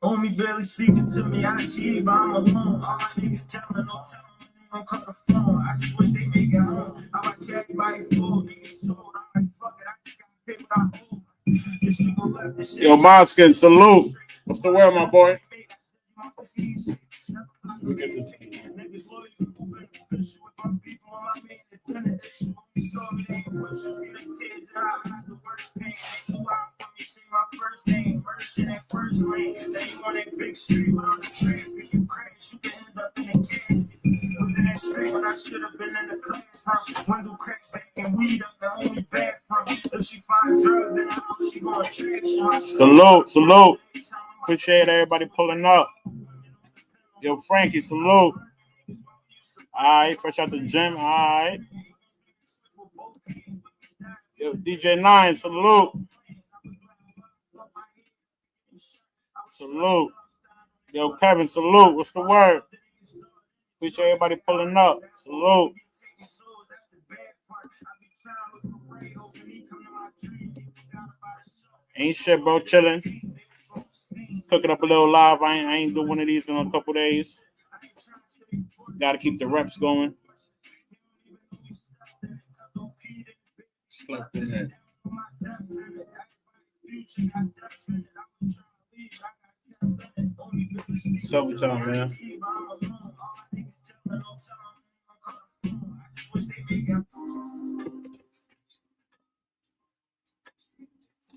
Homie barely speaking to me, I see, but I'm alone. All my niggas telling, no telling me, don't cut the phone. I just wish they make it home. I like everybody food, niggas told. I'm like, fuck it, I just gotta pick what I hold. Yo, Moskin, salute. What's the word, my boy? Salute, salute. Appreciate everybody pulling up. Yo, Frankie, salute. All right, fresh out the gym. All right. Yo, DJ Nine, salute. Salute. Yo, Kevin, salute. What's the word? Appreciate everybody pulling up. Salute. Ain't shit, bro. Chilling. Cooking up a little live. I ain't doing one of these in a couple days. Got to keep the reps going. Slept in there. What's up with y'all, man?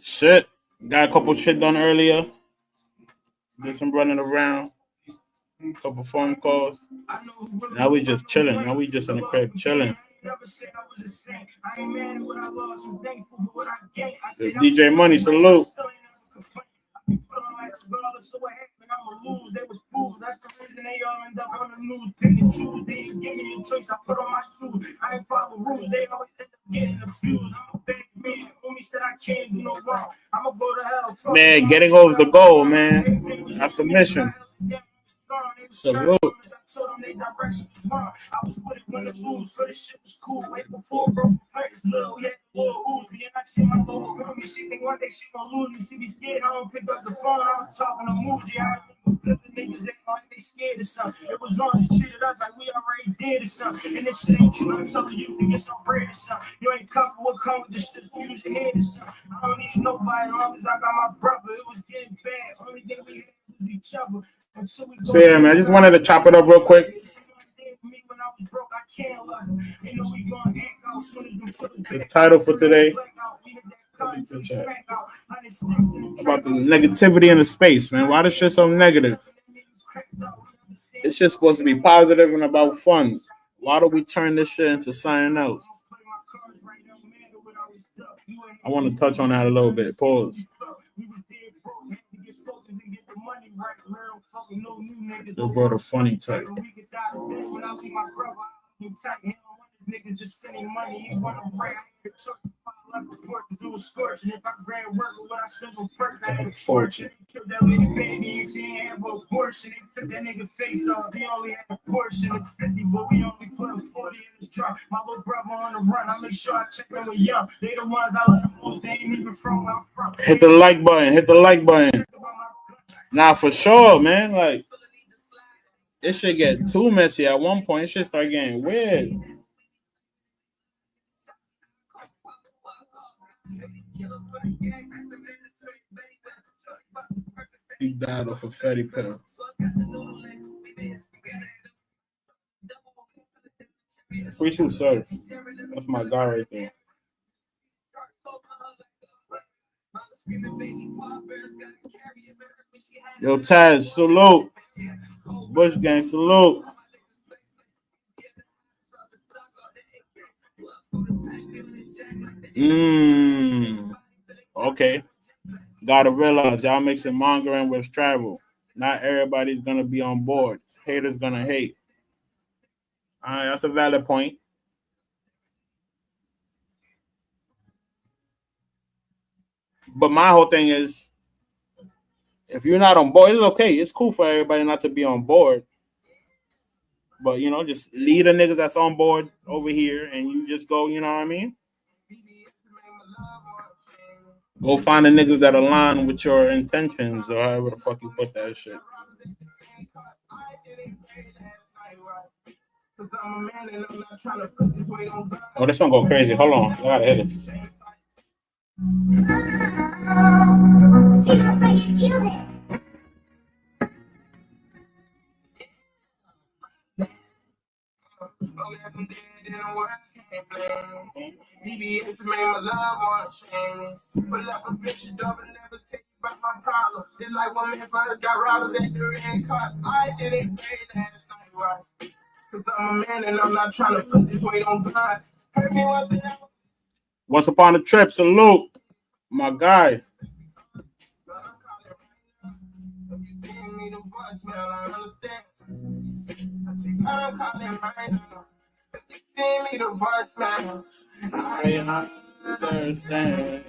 Shit. Got a couple shit done earlier. Did some running around. A couple phone calls. Now we just chilling. Now we just in the crib chilling. DJ Money, salute. They was fools. That's the reason they all end up on the news. Picking choose. They ain't give me a choice. I put on my shoes. I ain't follow rules. They always end up getting abused. I'm a bad man. Homie said I can't do no wrong. I'm gonna go to hell. Man, getting over the goal, man. That's the mission. Salute. I was with it when the rules for this shit was cool. Way before broke little yeah, I see my little homie. She think one day she gonna lose me. She be scared. I don't pick up the phone. I was talking to Moody. I remember the niggas act like they scared of something. It was on. They treated us like we already did or something. And this shit ain't true. I'm telling you to get some bread or something. You ain't comfortable with come with this shit. You use your head or something. I don't need nobody as long as I got my brother. It was getting bad. Only thing we had was each other. So yeah, man, I just wanted to chop it up real quick. The title for today about the negativity in the space, man. Why this shit so negative? This shit's supposed to be positive and about fun. Why do we turn this shit into something else? I want to touch on that a little bit. Pause. They brought a funny type. Niggas just sending money, he want to brag. Report to do a scorch, and if I grab work, what I spend on perks, I had a fortune. Killed that lady baby, and she ain't have a portion. They took that nigga face off, he only had a portion of 50, but we only put a 40 in the drop. My little brother on the run, I make sure I check them with young. They the ones I let the most, they ain't even from where I'm from. Hit the like button, hit the like button. Nah, for sure, man. Like, it should get too messy at one point. It should start getting weird. He died off a fatty pill. Free shoe surf. That's my guy right there. Yo, Taz, salute. Bush gang, salute. Okay. Gotta realize y'all mixing mongering with travel. Not everybody's gonna be on board. Haters gonna hate. All right, that's a valid point. But my whole thing is, if you're not on board, it's okay. It's cool for everybody not to be on board. But you know, just lead the niggas that's on board over here, and you just go. You know what I mean? Go find the niggas that align with your intentions, or however the fuck you put that shit. Oh, this song go crazy. Hold on, I gotta hit it. BBS made my love one change. Pull up a bitch, double never take about my problems. It's like when me first got robbed at the red car. I didn't pay last night, right? Cause I'm a man and I'm not trying to put this weight on God. Hurt me once and now. Once upon a trip, salute, my guy. I understand.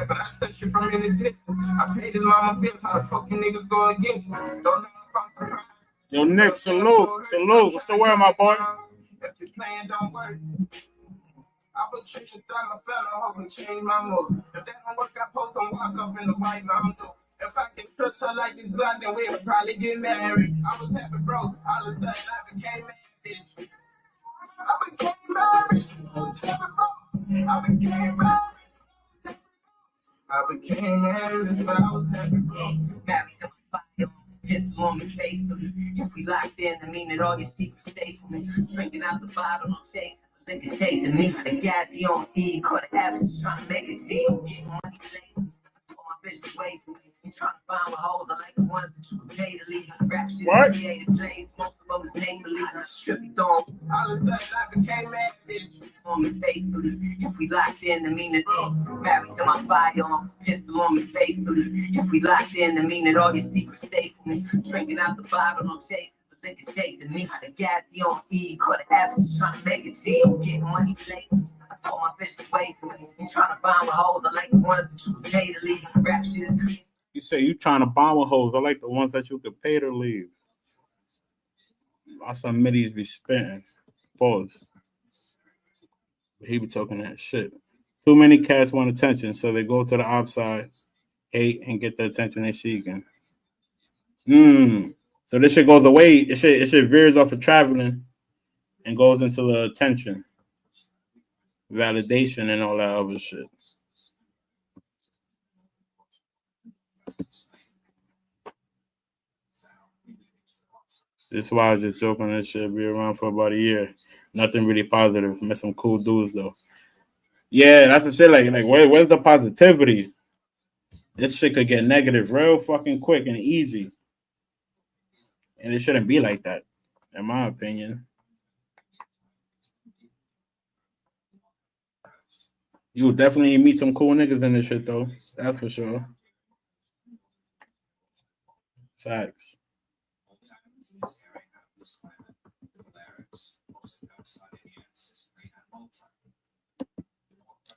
But I touch you from in the distance. I paid his mama bills. How the fucking niggas go against me? Don't know if I'm surprised. Yo, Nick, salute. What's the word, my boy? If you're playing, don't work. I put tricks inside my fellow, hoping change my mood. If that don't work, I post and walk up in the white mountain. If I can trust her like this blood, then we would probably get married. I was happy broke, all of a sudden I became married. I became married. I became married. I became married, but I was happy broke. Married to my fire, pistol on me faithfully. If we locked in, I mean that all your secrets stay for me. Drinking out the bottle, no shake. Nigga chasing me, the gas the on E, caught a habit, trying to make a deal. Getting money late. My bitch wait for me. You trying to find my hoes, I like the ones that you can pay to leave. Rap shit is creative plays, most of them is make believe. I'm strictly throwing. All of a sudden I became mad, bitch. On me faithfully. If we locked in, I mean that married to my firearm, pistol on me faithfully. If we locked in, I mean that all your secrets stay for me. Drinking out the bottle, no chase. Nigga chasing me, the gas the on E, caught a habit, trying to make a deal, getting money late. I told my bitch to wait for me, I'm trying to find my hoes, I like the ones that you can pay to leave. Rap shit is crazy. You say you trying to bomb with hoes. I like the ones that you could pay to leave. I saw middies be spitting. Pause. He be talking that shit. Too many cats want attention, so they go to the outside, hate, and get the attention they seeking. So this shit goes away. It shit veers off of traveling and goes into the attention, validation, and all that other shit. This is why I was just joking. This shit be around for about a year. Nothing really positive. Met some cool dudes though. Yeah, that's the shit. Like where's the positivity? This shit could get negative real fucking quick and easy, and it shouldn't be like that, in my opinion. You will definitely meet some cool niggas in this shit though. That's for sure. Facts.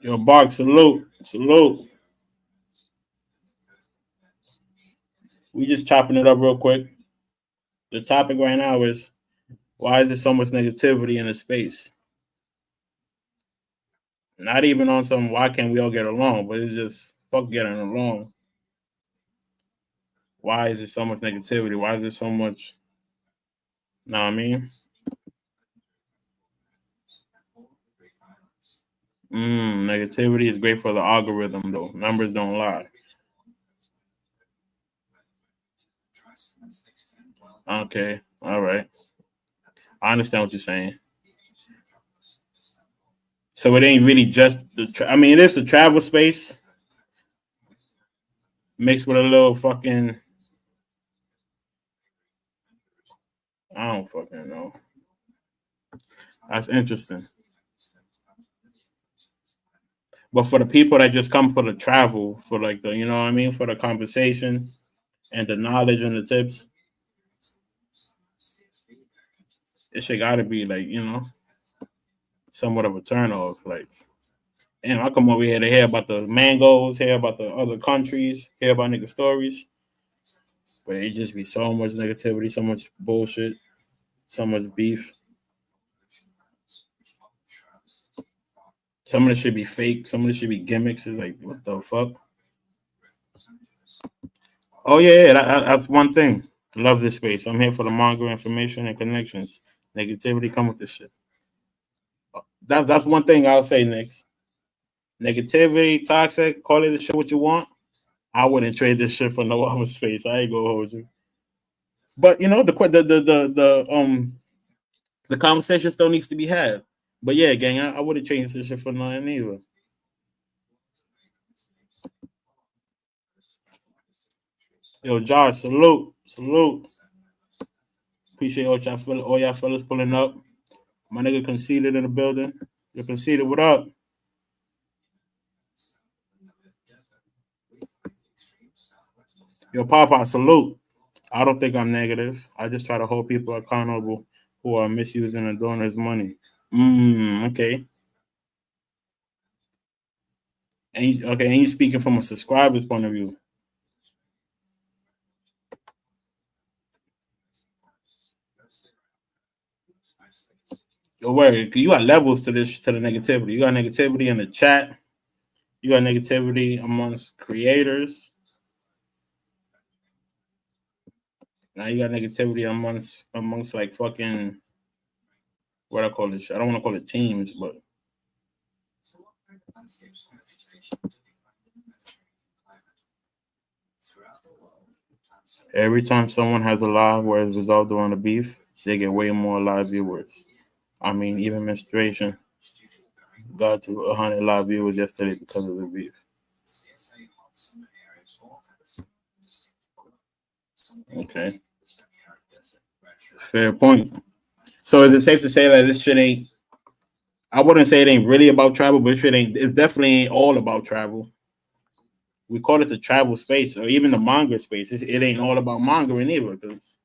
Yo, Bark, salute. We just chopping it up real quick. The topic right now is why is there so much negativity in the space? Not even on some why can't we all get along, but it's just fuck getting along. Why is there so much negativity? Why is there so much? Know what I mean? Negativity is great for the algorithm, though. Numbers don't lie. Okay, all right. I understand what you're saying. So it ain't really just the. I mean, it is the travel space mixed with a little fucking. I don't fucking know. That's interesting. But for the people that just come for the travel, for like the, you know what I mean, for the conversation and the knowledge and the tips, it shit gotta be like, somewhat of a turn off. Like, damn, I come over here to hear about the mangoes, hear about the other countries, hear about nigga stories. But it just be so much negativity, so much bullshit, so much beef. Some of it should be fake, some of it should be gimmicks. It's like, what the fuck? Oh yeah, that's one thing. Love this space. I'm here for the manga information and connections. Negativity come with this shit. That's one thing I'll say next. Negativity, toxic, call it the shit what you want. I wouldn't trade this shit for no other space. I ain't gonna hold you. But the conversation still needs to be had. But yeah, gang, I wouldn't change this shit for nothing either. Yo, Josh, salute. Appreciate all y'all fellas pulling up. My nigga Conceited in the building. Yo, Conceited, what up? Yo, Papa, salute. I don't think I'm negative. I just try to hold people accountable who are misusing and donors' money. Okay. And you speaking from a subscriber's point of view. Yo, word, you got levels to this to the negativity. You got negativity in the chat. You got negativity amongst creators. Now you got negativity amongst like fucking what I call this. I don't want to call it teams, but every time someone has a live where it's resolved on a beef, they get way more live viewers. I mean, even menstruation got to 100 live viewers yesterday because of the beef. Okay. Fair point. So is it safe to say that this shit ain't? I wouldn't say it ain't really about travel, but it definitely ain't all about travel. We call it the travel space, or even the manga space. It ain't all about manga either. Cause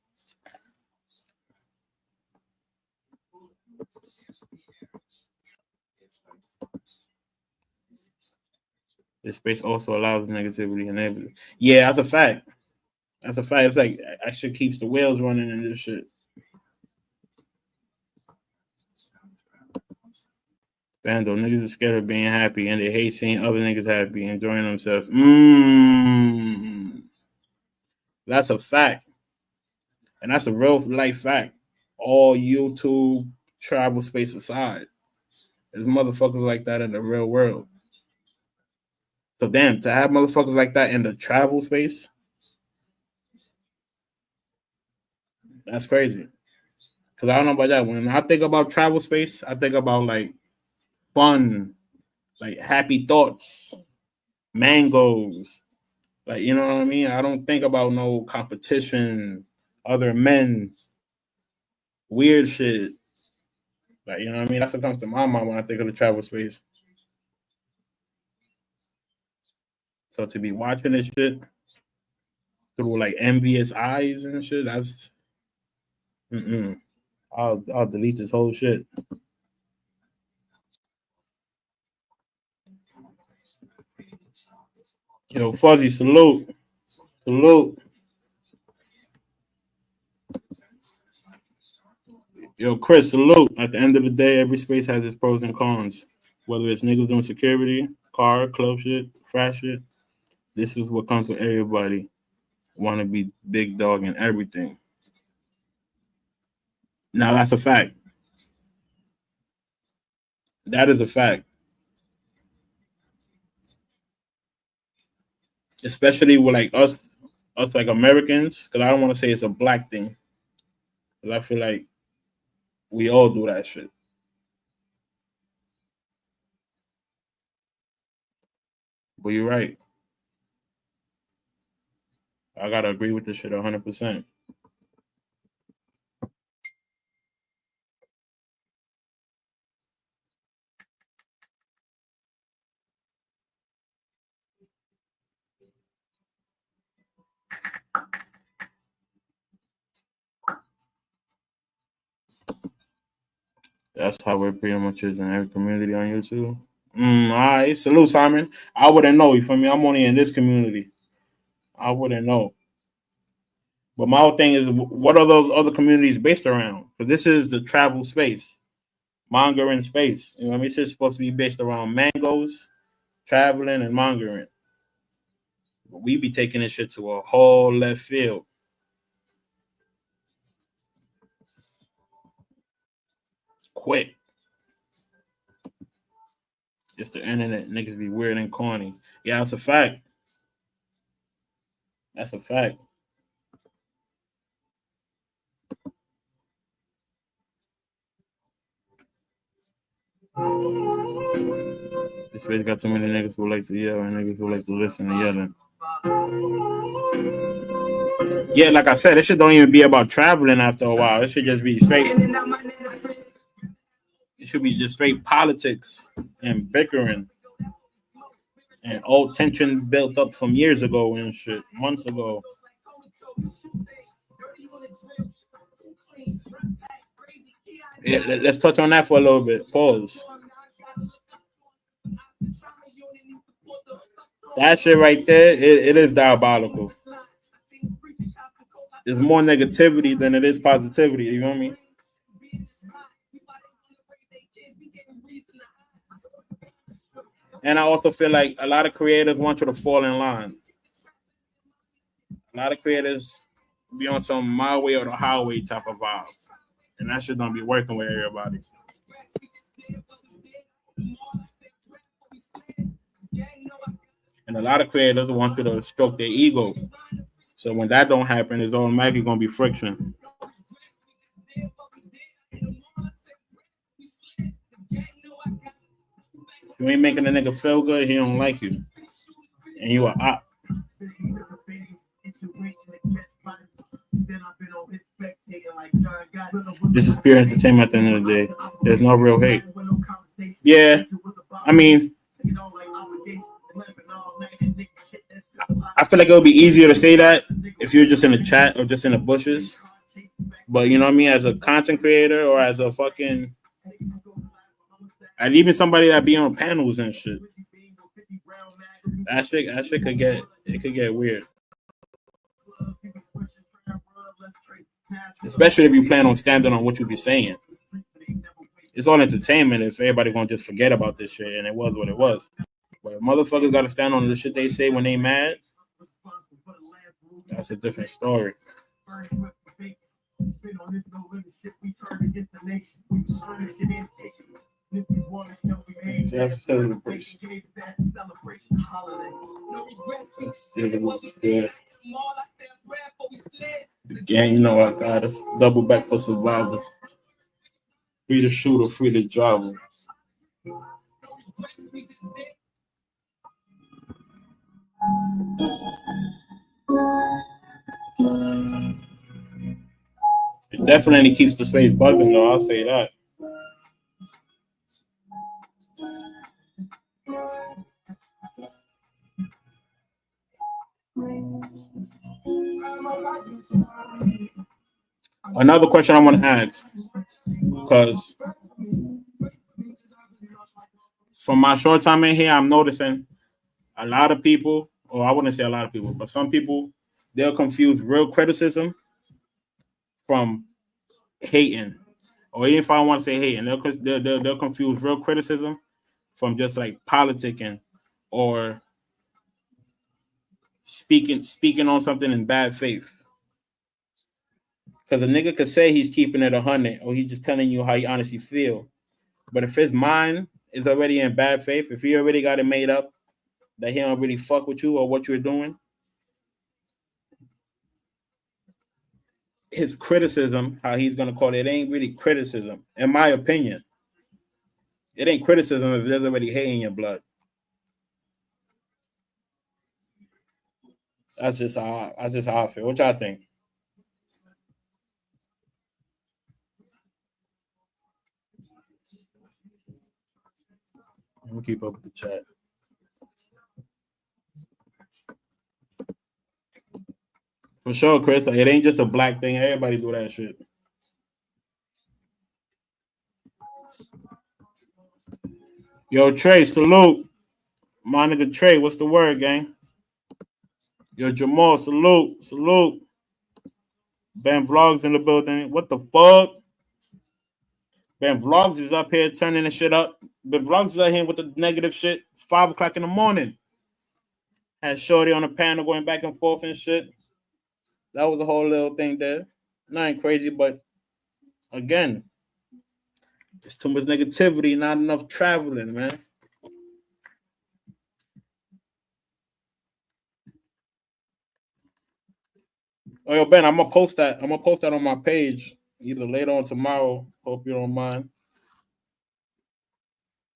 this space also allows negativity and everything. Yeah, that's a fact. That's a fact. It's like actually keeps the wheels running in this shit. Bando, niggas are scared of being happy and they hate seeing other niggas happy, enjoying themselves. That's a fact. And that's a real life fact. All YouTube travel space aside. There's motherfuckers like that in the real world. So damn, to have motherfuckers like that in the travel space, that's crazy. Cause I don't know about that. When I think about travel space, I think about like fun, like happy thoughts, mangoes. Like, you know what I mean? I don't think about no competition, other men, weird shit. Like, you know what I mean? That's what comes to my mind when I think of the travel space. So to be watching this shit through like envious eyes and shit, that's I'll delete this whole shit. Yo, Fuzzy, salute. Salute. Yo, Chris, salute. At the end of the day, every space has its pros and cons. Whether it's niggas doing security, car, club shit, frat shit, this is what comes with everybody. Want to be big dog and everything. Now that's a fact. That is a fact. Especially with like us like Americans, because I don't want to say it's a black thing. Because I feel like we all do that shit. But you're right. I gotta agree with this shit 100%. That's how it pretty much is in every community on YouTube. All right, salute, Simon. I wouldn't know. You feel me? I'm only in this community. I wouldn't know. But my whole thing is, what are those other communities based around? Because this is the travel space, mongering space. You know what I mean? It's just supposed to be based around mangoes, traveling, and mongering. But we be taking this shit to a whole left field. Quick. Just the internet. Niggas be weird and corny. Yeah, that's a fact. That's a fact. This bitch got too many niggas who like to yell and niggas who like to listen to yelling. Yeah, like I said, it should don't even be about traveling after a while. It should just be straight. It should be just straight politics and bickering and old tension built up from years ago and shit, months ago. Yeah, let's touch on that for a little bit. Pause. That shit right there, it is diabolical. There's more negativity than it is positivity. You know what I mean? And I also feel like a lot of creators want you to fall in line. A lot of creators be on some my way or the highway type of vibe. And that shit don't be working with everybody. And a lot of creators want you to stroke their ego. So when that don't happen, it's automatically gonna be friction. You ain't making a nigga feel good, he don't like you. And you are op. This is pure entertainment at the end of the day. There's no real hate. Yeah, I mean, I feel like it would be easier to say that if you're just in a chat or just in the bushes. But you know what I mean? As a content creator or as a fucking, and even somebody that be on panels and shit, that shit could get weird. Especially if you plan on standing on what you be saying. It's all entertainment if everybody gonna just forget about this shit and it was what it was. But if motherfuckers gotta stand on the shit they say when they mad, that's a different story. Just celebration. The gang, you know I got us. Double back for survivors. Free the shooter, free the driver. It definitely keeps the space buzzing, though. I'll say that. Another question I want to ask, because from my short time in here, I'm noticing a lot of people, or I wouldn't say a lot of people, but some people, they'll confuse real criticism from hating. Or even if I don't want to say hating, they'll confuse real criticism from just like politicking or speaking on something in bad faith. Because a nigga could say he's keeping it 100 or he's just telling you how he honestly feel. But if his mind is already in bad faith, if he already got it made up that he don't really fuck with you or what you're doing, his criticism, how he's gonna call it, ain't really criticism, in my opinion. It ain't criticism if there's already hate in your blood. That's just how I feel. What y'all think? We'll keep up with the chat. For sure, Chris. Like, it ain't just a black thing. Everybody do that shit. Yo, Trey, salute. My nigga Trey, what's the word, gang? Yo, Jamal, salute, salute. Ben Vlogs in the building. What the fuck? Ben Vlogs is up here turning the shit up. Ben Vlogs is out here with the negative shit. 5 o'clock in the morning. Had Shorty on the panel going back and forth and shit. That was a whole little thing there. Nothing crazy, but again, there's too much negativity, not enough traveling, man. Oh, yo, Ben, I'm gonna post that. I'm gonna post that on my page either later on tomorrow. Hope you don't mind.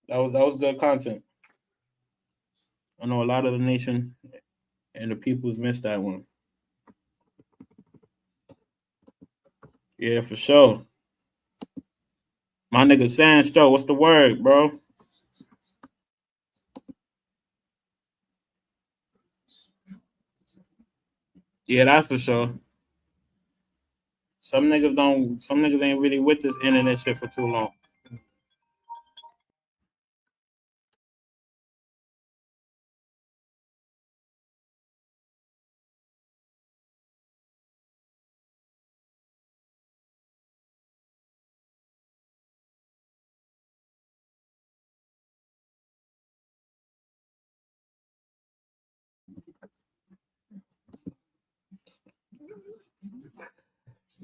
That was good content. I know a lot of the nation and the people's missed that one. Yeah, for sure. My nigga Sandstone, what's the word, bro? Yeah, that's for sure. Some niggas ain't really with this internet shit for too long.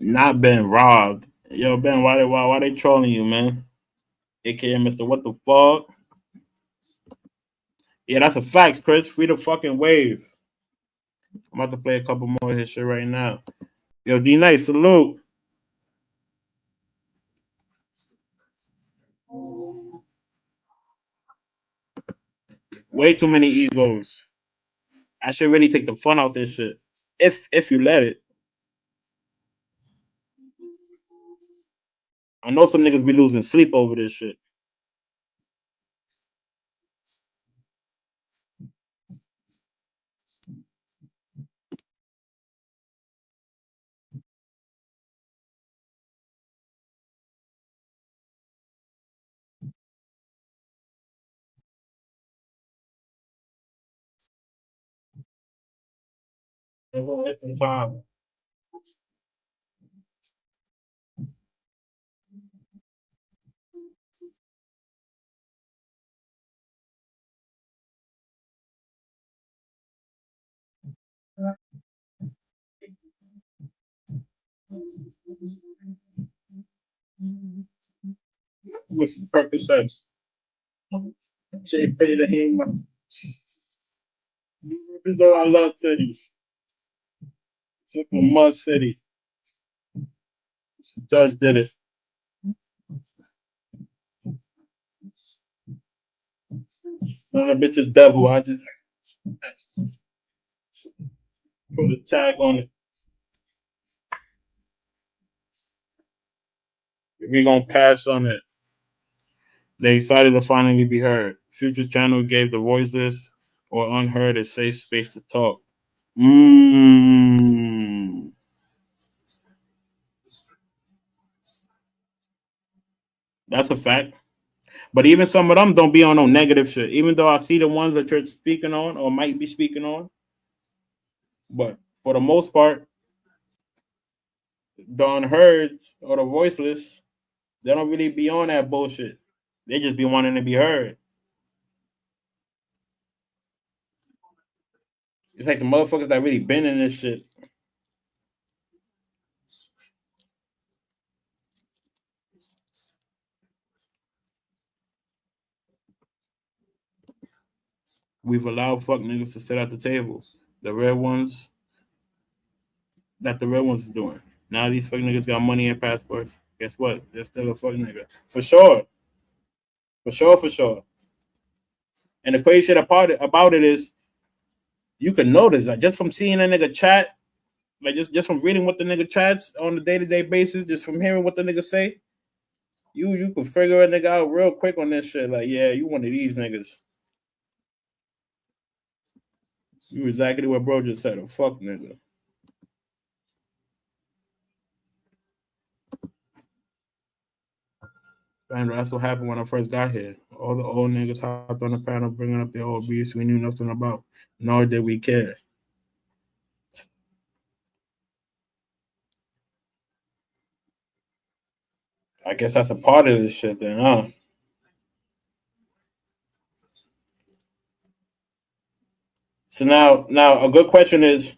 Not been robbed. Yo, Ben, why they trolling you, man? AKA Mr. What the fuck? Yeah, that's a fact, Chris. Free the fucking wave. I'm about to play a couple more of his shit right now. Yo, D Nice, salute. Way too many egos. I should really take the fun out this shit. If you let it. I know some niggas be losing sleep over this shit. Time. With some Percocets. Jay Pay the him. This all I love cities. Simple Mud City. Judge did it. None of the bitches devil. I just put a tag on it. We gonna pass on it. They excited to finally be heard. Future Channel gave the voiceless or unheard a safe space to talk. Mm. That's a fact. But even some of them don't be on no negative shit. Even though I see the ones that you're speaking on or might be speaking on, but for the most part, the unheard or the voiceless, they don't really be on that bullshit. They just be wanting to be heard. It's like the motherfuckers that really been in this shit. We've allowed fuck niggas to sit at the table. The red ones that the red ones is doing. Now these fuck niggas got money and passports. Guess what? They're still a fuck nigga. For sure. For sure, for sure. And the crazy shit about it is you can notice that just from seeing a nigga chat, like just from reading what the nigga chats on a day-to-day basis, just from hearing what the nigga say, you can figure a nigga out real quick on this shit. Like, yeah, you one of these niggas. You exactly what bro just said, a fuck nigga. Bando, that's what happened when I first got here. All the old niggas hopped on the panel bringing up their old beefs we knew nothing about, nor did we care. I guess that's a part of this shit then, huh? So now a good question is,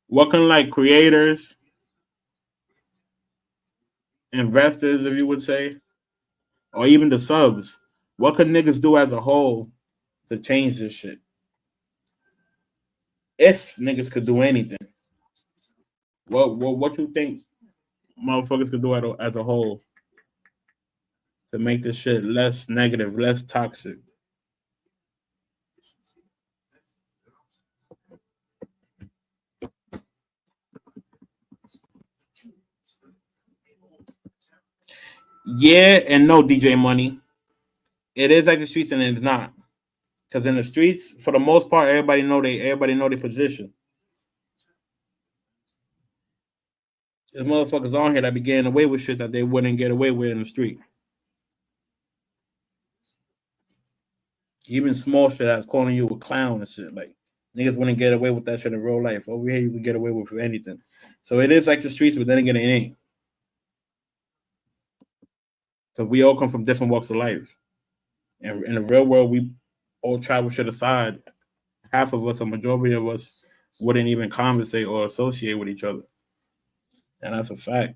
what can like creators, investors, if you would say, or even the subs, what can niggas do as a whole to change this shit? If niggas could do anything, what you think motherfuckers could do as a whole to make this shit less negative, less toxic? Yeah and no, DJ Money. It is like the streets and it's not. Because in the streets, for the most part, everybody know their position. There's motherfuckers on here that be getting away with shit that they wouldn't get away with in the street. Even small shit that's calling you a clown and shit. Like niggas wouldn't get away with that shit in real life. Over here you can get away with anything. So it is like the streets, but then again it ain't. Because we all come from different walks of life. And in the real world, we all travel shit aside. Half of us, a majority of us, wouldn't even conversate or associate with each other. And that's a fact.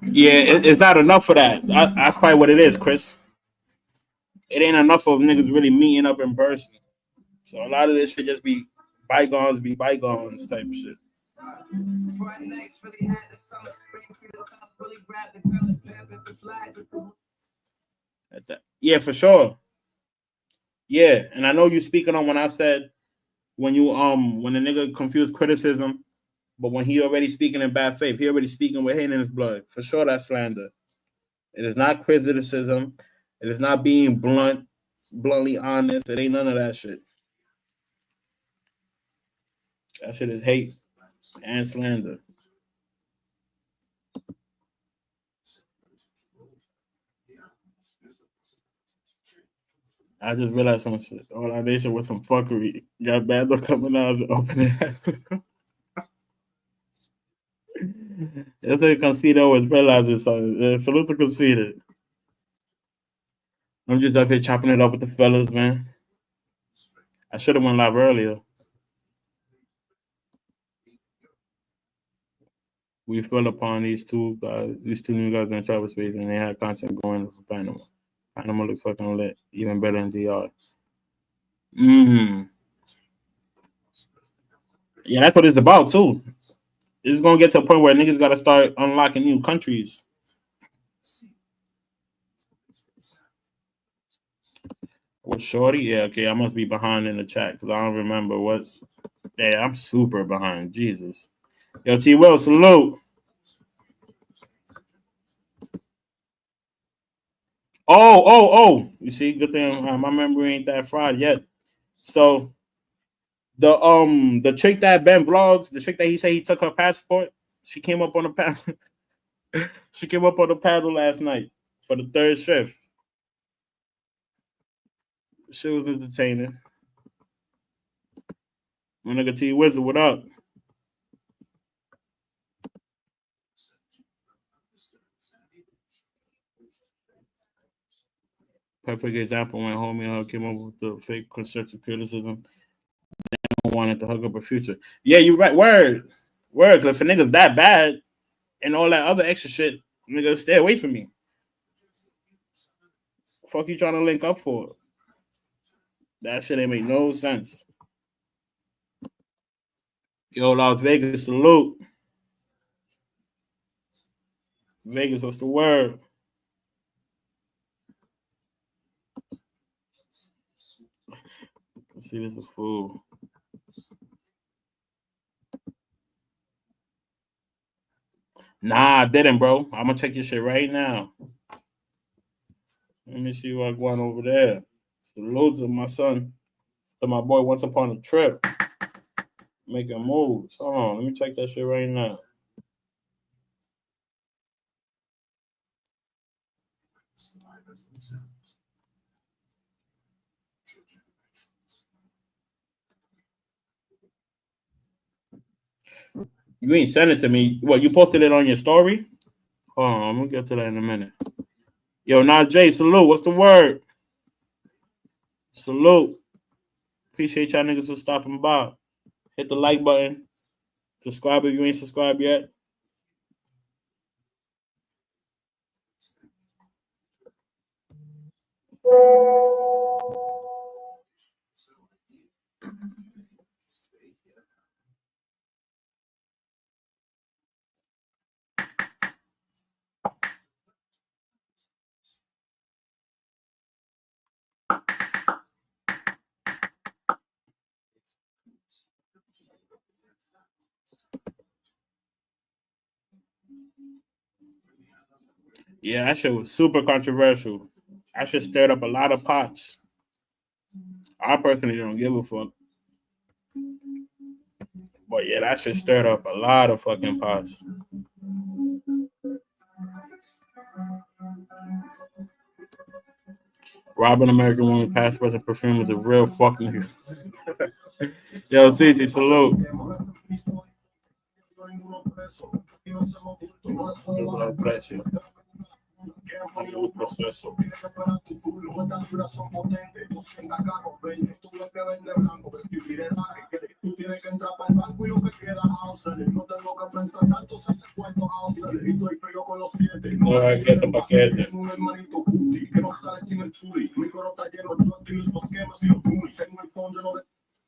Yeah, it's not enough for that. That's probably what it is, Chris. It ain't enough of niggas really meeting up in person. So a lot of this should just be bygones type shit. Yeah, for sure. Yeah, and I know you speaking on when I said when the nigga confused criticism, but when he already speaking in bad faith, he already speaking with hate in his blood. For sure, that's slander. It is not criticism. It is not being bluntly honest. It ain't none of that shit. That shit is hate and slander. I just realized some shit. All our nation with some fuckery. Got Bando coming out and opening. That's how Conceited always realizes something. Salute to Conceited. I'm just up here chopping it up with the fellas, man. I should have went live earlier. We fell upon these two new guys in travel space, and they had content going for Panama. Panama looks fucking lit, even better than DR. Yeah, that's what it's about too. It's gonna get to a point where niggas gotta start unlocking new countries. What shorty? Yeah, okay. I must be behind in the chat because I don't remember what. Yeah, I'm super behind. Jesus. Yo, T. Will, salute. Oh. You see, good thing my memory ain't that fried yet. So the chick that Ben vlogs, the chick that he said he took her passport, she came up on the panel. She came up on the panel last night for the third shift. She was entertaining. My nigga T Wizard, what up? Perfect example when homie and her came up with the fake constructive criticism and wanted to hug up her future. Yeah, you right. Word. Cause if a nigga's that bad and all that other extra shit, nigga, stay away from me. Fuck you trying to link up for? That shit ain't make no sense. Yo, Las Vegas, salute. Vegas, what's the word? Let's see, this is a fool. Nah, I didn't, bro. I'm gonna check your shit right now. Let me see what's going over there. Salute to my son, to my boy once upon a trip. Making moves. Hold on, let me check that shit right now. You ain't sent it to me. What, you posted it on your story? Hold on, I'm gonna get to that in a minute. Yo, Najee, salute. What's the word? Salute. Appreciate y'all niggas for stopping by. Hit the like button. Subscribe if you ain't subscribed yet. Yeah, that shit was super controversial. That shit stirred up a lot of pots. I personally don't give a fuck. But yeah, that shit stirred up a lot of fucking pots. Robbing American woman past present perfume is a real fucking. Yo, Titi, salute. Proceso.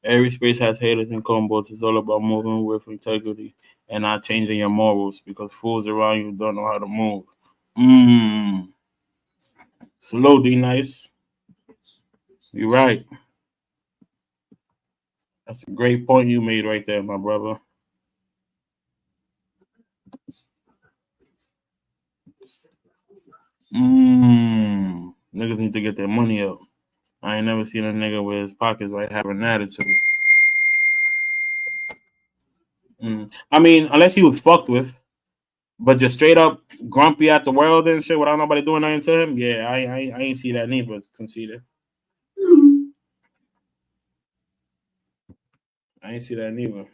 Every space has haters and combos. It's all about moving with integrity and not changing your morals because fools around you don't know how to move. Slow D nice. You're right. That's a great point you made right there, my brother. Niggas need to get their money up. I ain't never seen a nigga with his pockets like having an attitude. I mean, unless he was fucked with, but just straight up grumpy at the world and shit without nobody doing nothing to him. Yeah, I ain't see that neither. It's conceded. I ain't see that neither.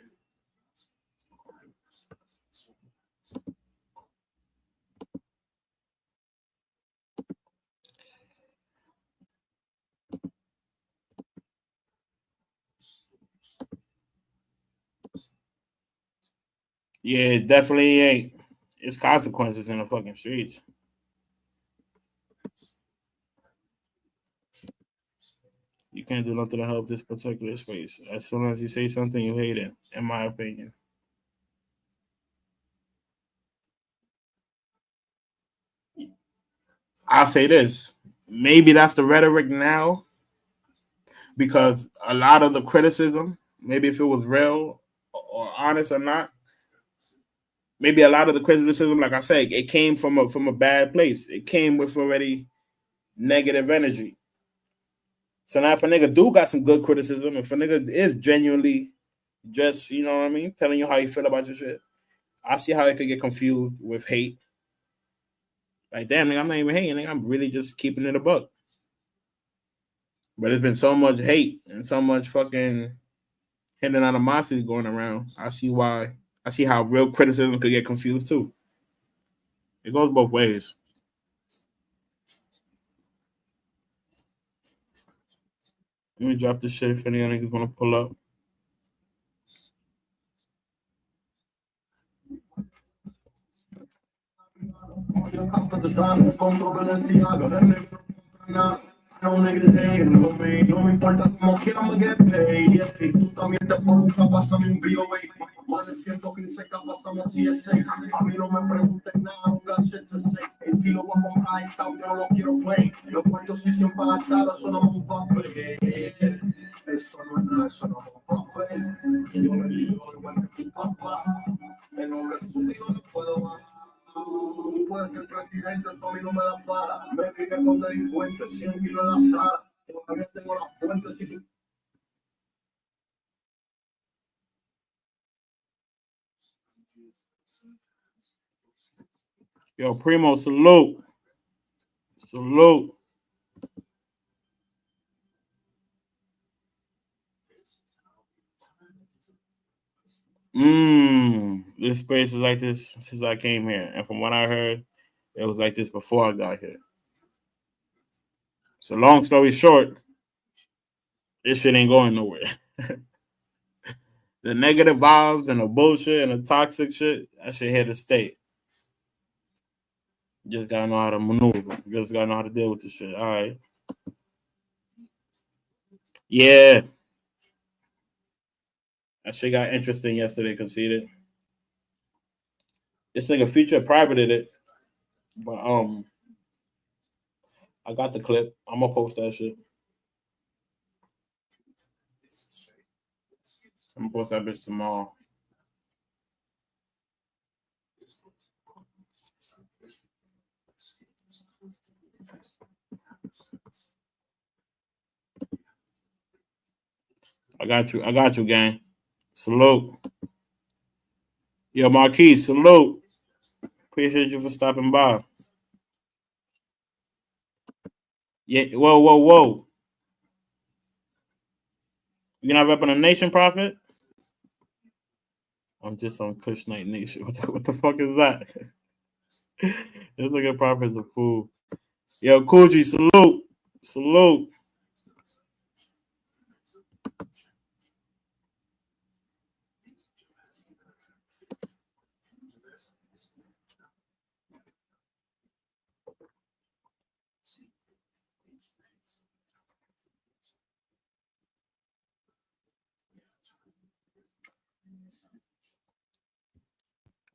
Yeah, it definitely ain't. It's consequences in the fucking streets. You can't do nothing to help this particular space. As soon as you say something, you hate it, in my opinion. I'll say this. Maybe that's the rhetoric now because a lot of the criticism, maybe if it was real or honest or not, maybe a lot of the criticism, like I said, it came from a bad place. It came with already negative energy. So now if a nigga do got some good criticism, if a nigga is genuinely just, you know what I mean, telling you how you feel about your shit, I see how it could get confused with hate. Like, damn, nigga, I'm not even hating, nigga. I'm really just keeping it a buck. But there's been so much hate and so much fucking hidden animosity going around. I see why. I see how real criticism could get confused too. It goes both ways. Let me drop this shit if any niggas want to pull up. No nigga, no me importa como quiera me get paid. Tú también te buscas, pásame un BOA. Vale 115 capas como si es seca. A mí no me pregunten nada, un gadget se sé. El kilo va a comprar y tal, yo no lo quiero play. Los cuantos sitios para estar, eso no me va a play. Eso no es nada, eso no me va a play. Yo me digo igual que tu papá. En lo que subido no puedo bajar. Tú puedes que el presidente esto a mí no me da para. Me pique con delincuentes, 100 kilos en la sala. Todavía tengo las fuentes y tú. Yo, Primo, salute. Salute. This space is like this since I came here. And from what I heard, it was like this before I got here. So long story short, this shit ain't going nowhere. The negative vibes and the bullshit and the toxic shit, that shit here to stay. You just gotta know how to maneuver. You just gotta know how to deal with this shit. All right. Yeah. That shit got interesting yesterday, conceded. This nigga Future privated it. But I got the clip. I'm gonna post that shit. I'm gonna post that bitch tomorrow. I got you, gang. Salute. Yo, Marquis, salute. Appreciate you for stopping by. Yeah, whoa. You not repping a nation, Prophet? I'm just on Kush Night Nation. What the fuck is that? This nigga Prophet's a fool. Yo, Coogee, salute. Salute.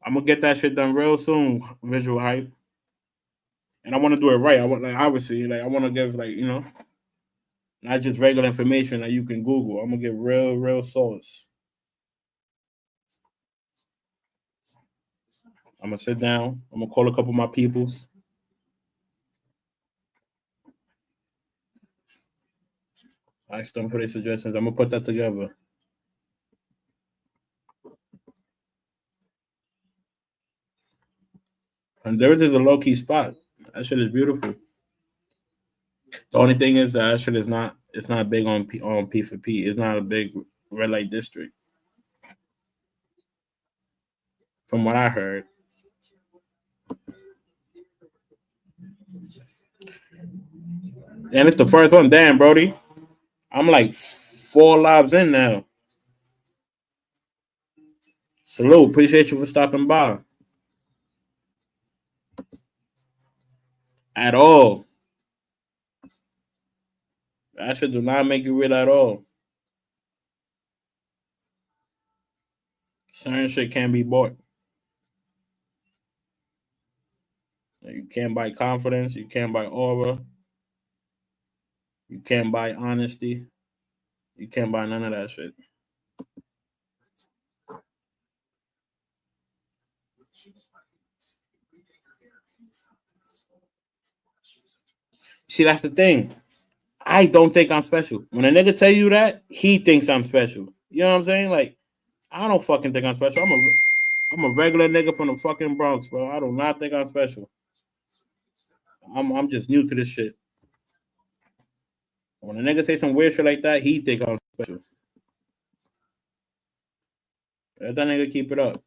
I'm gonna get that shit done real soon. Visual hype, and I want to do it right. I want, like, obviously, like, I want to give, like, not just regular information that you can Google. I'm gonna get real source. I'm gonna sit down. I'm gonna call a couple of my peoples. Ask them for their suggestions. I'm gonna put that together. And there is a low key spot. That shit is beautiful. The only thing is that shit is not. It's not big on P for P. It's not a big red light district, from what I heard. And it's the first one. Damn, Brody. I'm like 4 lives in now. Salute. Appreciate you for stopping by. At all. That shit do not make you real at all. Certain shit can't be bought. You can't buy confidence. You can't buy aura. You can't buy honesty. You can't buy none of that shit. See, that's the thing. I don't think I'm special. When a nigga tell you that, he thinks I'm special. You know what I'm saying? Like, I don't fucking think I'm special. I'm a regular nigga from the fucking Bronx, bro. I do not think I'm special. I'm just new to this shit. When a nigga say some weird shit like that, he think I'm special. Let that nigga keep it up.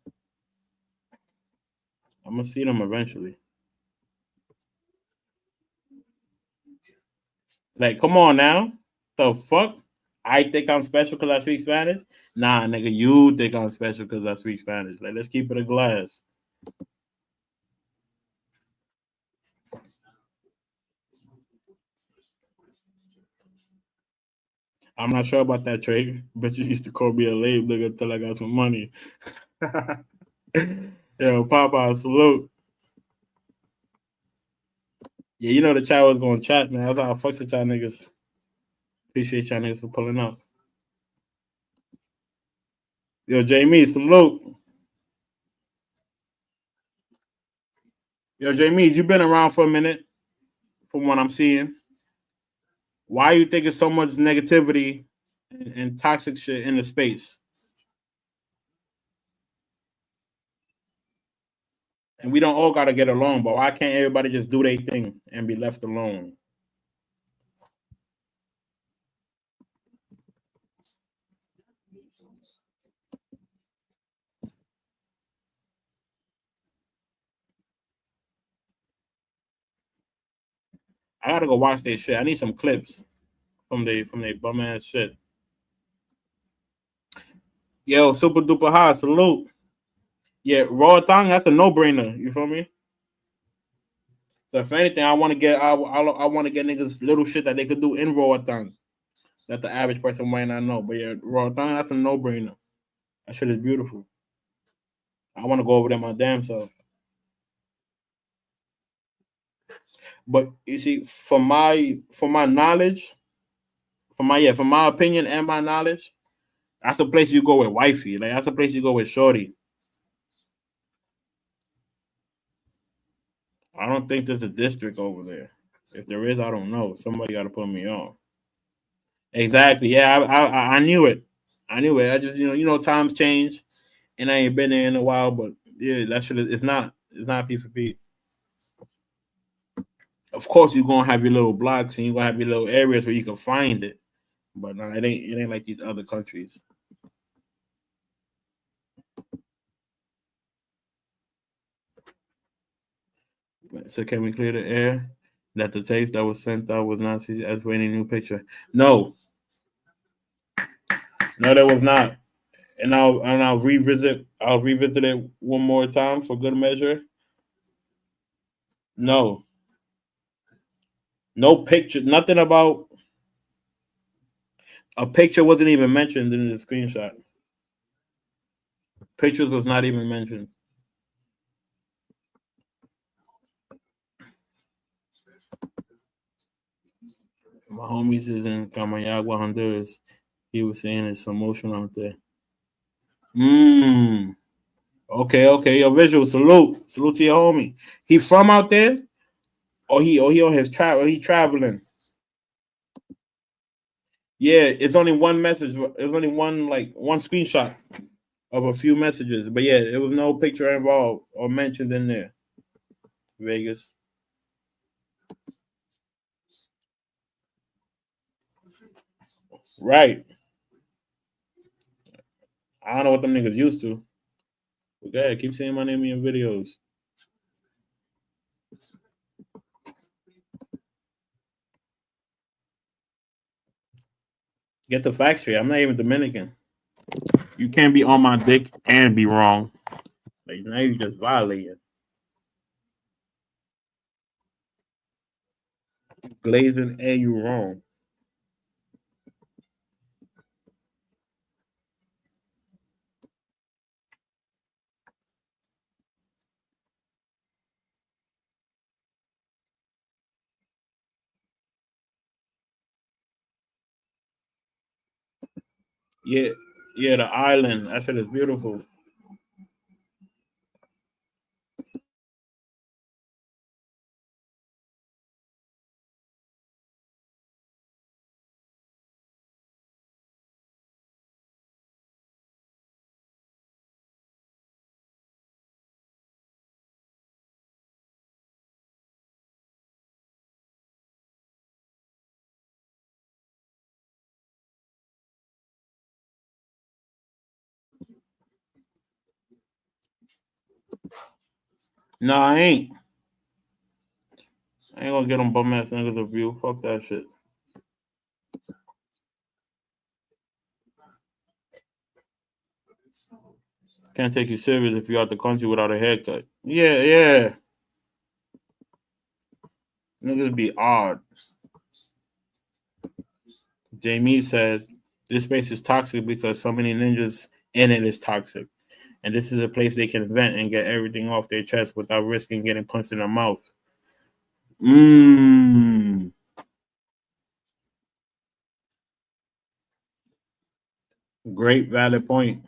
I'm gonna see them eventually. Like, come on now. The fuck? I think I'm special because I speak Spanish? Nah, nigga, you think I'm special because I speak Spanish. Like, let's keep it a glass. I'm not sure about that trade, but you used to call me a lame nigga until I got some money. Yo, Popeye, salute. Yeah, you know the chat was going to chat, man. That's how I fucks with y'all niggas. Appreciate y'all niggas for pulling up. Yo, Jamie, salute. Yo, Jamie, you been around for a minute from what I'm seeing. Why you think it's so much negativity and toxic shit in the space? And we don't all got to get along, but why can't everybody just do their thing and be left alone? I gotta go watch their shit. I need some clips from their bum ass shit. Yo, super duper high, salute. Yeah, raw thong, that's a no brainer. You feel me? So if anything, I want to get niggas little shit that they could do in raw thong that the average person might not know. But yeah, raw thong, that's a no brainer. That shit is beautiful. I want to go over there my damn self. But you see, for my knowledge, for my opinion and my knowledge, that's a place you go with wifey. Like that's a place you go with shorty. I don't think there's a district over there. If there is, I don't know. Somebody got to put me on. Exactly. Yeah, I knew it. I knew it. I just times change, and I ain't been there in a while. But yeah, that shit. It's not P for P. Of course, you're gonna have your little blocks and you're gonna have your little areas where you can find it. But no, it ain't like these other countries. So can we clear the air that the tape that was sent out was not as for any new picture? No, no, that was not. And I'll revisit. I'll revisit it one more time for good measure. No, no picture. Nothing about a picture wasn't even mentioned in the screenshot. Pictures was not even mentioned. My homies is in Camayagua, Honduras. He was saying it's some motion out there. Mm. Okay, okay. Your visual. Salute. Salute to your homie. He from out there? Or he on his travel he traveling. Yeah, it's only one message. It's only one screenshot of a few messages. But yeah, there was no picture involved or mentioned in there. Vegas. Right. I don't know what them niggas used to. Okay, keep saying my name in your videos. Get the facts straight. I'm not even Dominican. You can't be on my dick and be wrong. Like now you just violating. Glazing and you wrong. Yeah, yeah, the island. That shit is beautiful. No, I ain't. I ain't gonna get them bum ass niggas a view. Fuck that shit. Can't take you serious if you out the country without a haircut. Yeah, yeah. Niggas be odd. Jamie said, this space is toxic because so many ninjas in it is toxic. And this is a place they can vent and get everything off their chest without risking getting punched in the mouth. Great valid point.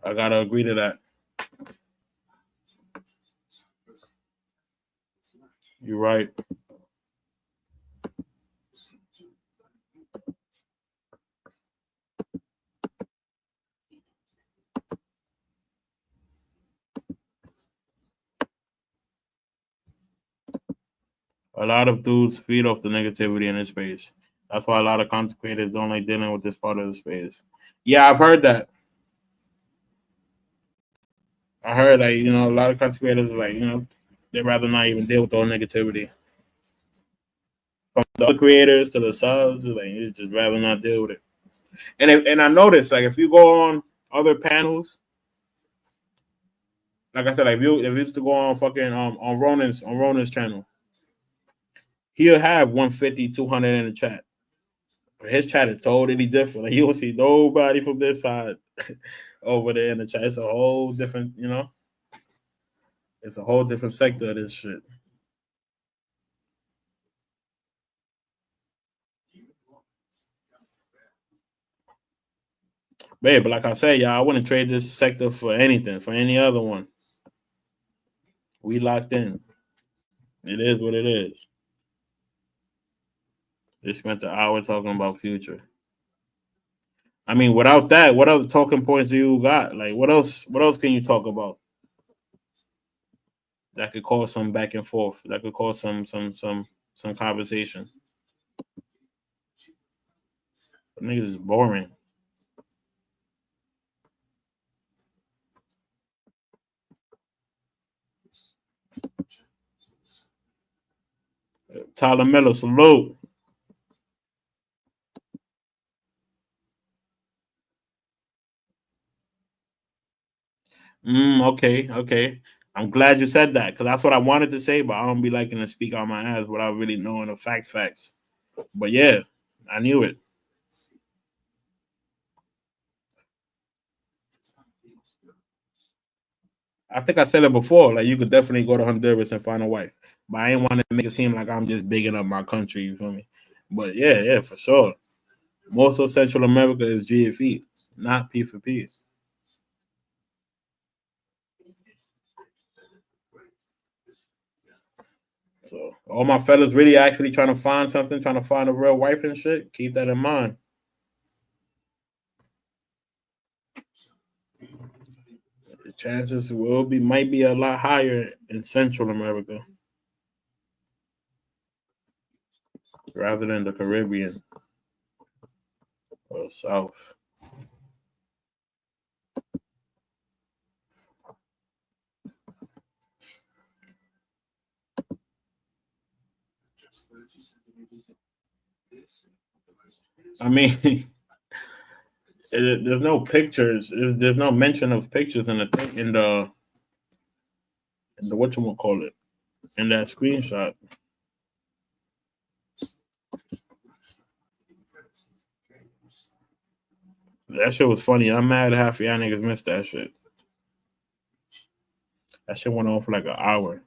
I gotta agree to that. You're right. A lot of dudes feed off the negativity in this space. That's why a lot of content creators don't like dealing with this part of the space. Yeah, I've heard that. I heard that, a lot of content creators are like, they'd rather not even deal with all negativity. From the other creators to the subs, like, you just rather not deal with it. And I noticed, like, if you go on other panels, like I said, like if you used to go on fucking on Ronan's channel, he'll have 150, 200 in the chat. But his chat is totally different. Like you don't see nobody from this side over there in the chat. It's a whole different, it's a whole different sector of this shit. But like I said, y'all, I wouldn't trade this sector for anything, for any other one. We locked in. It is what it is. They spent an hour talking about future. I mean, without that, what other talking points do you got? Like, what else? What else can you talk about that could cause some back and forth? That could cause some conversation. But niggas is boring. Tyler Miller, salute. Okay. I'm glad you said that because that's what I wanted to say, but I don't be liking to speak on my ass without really knowing the facts. But yeah, I knew it. I think I said it before. Like you could definitely go to Honduras and find a wife, but I ain't want to make it seem like I'm just bigging up my country. You feel me? But yeah, for sure. Most of Central America is GFE, not P for P. So all my fellas really actually trying to find something, trying to find a real wife and shit. Keep that in mind. The chances might be a lot higher in Central America rather than the Caribbean or South. I mean, there's no pictures. There's no mention of pictures in the thing in the whatchamacallit in that screenshot. That shit was funny. I'm mad half of y'all niggas missed that shit. That shit went on for like an hour.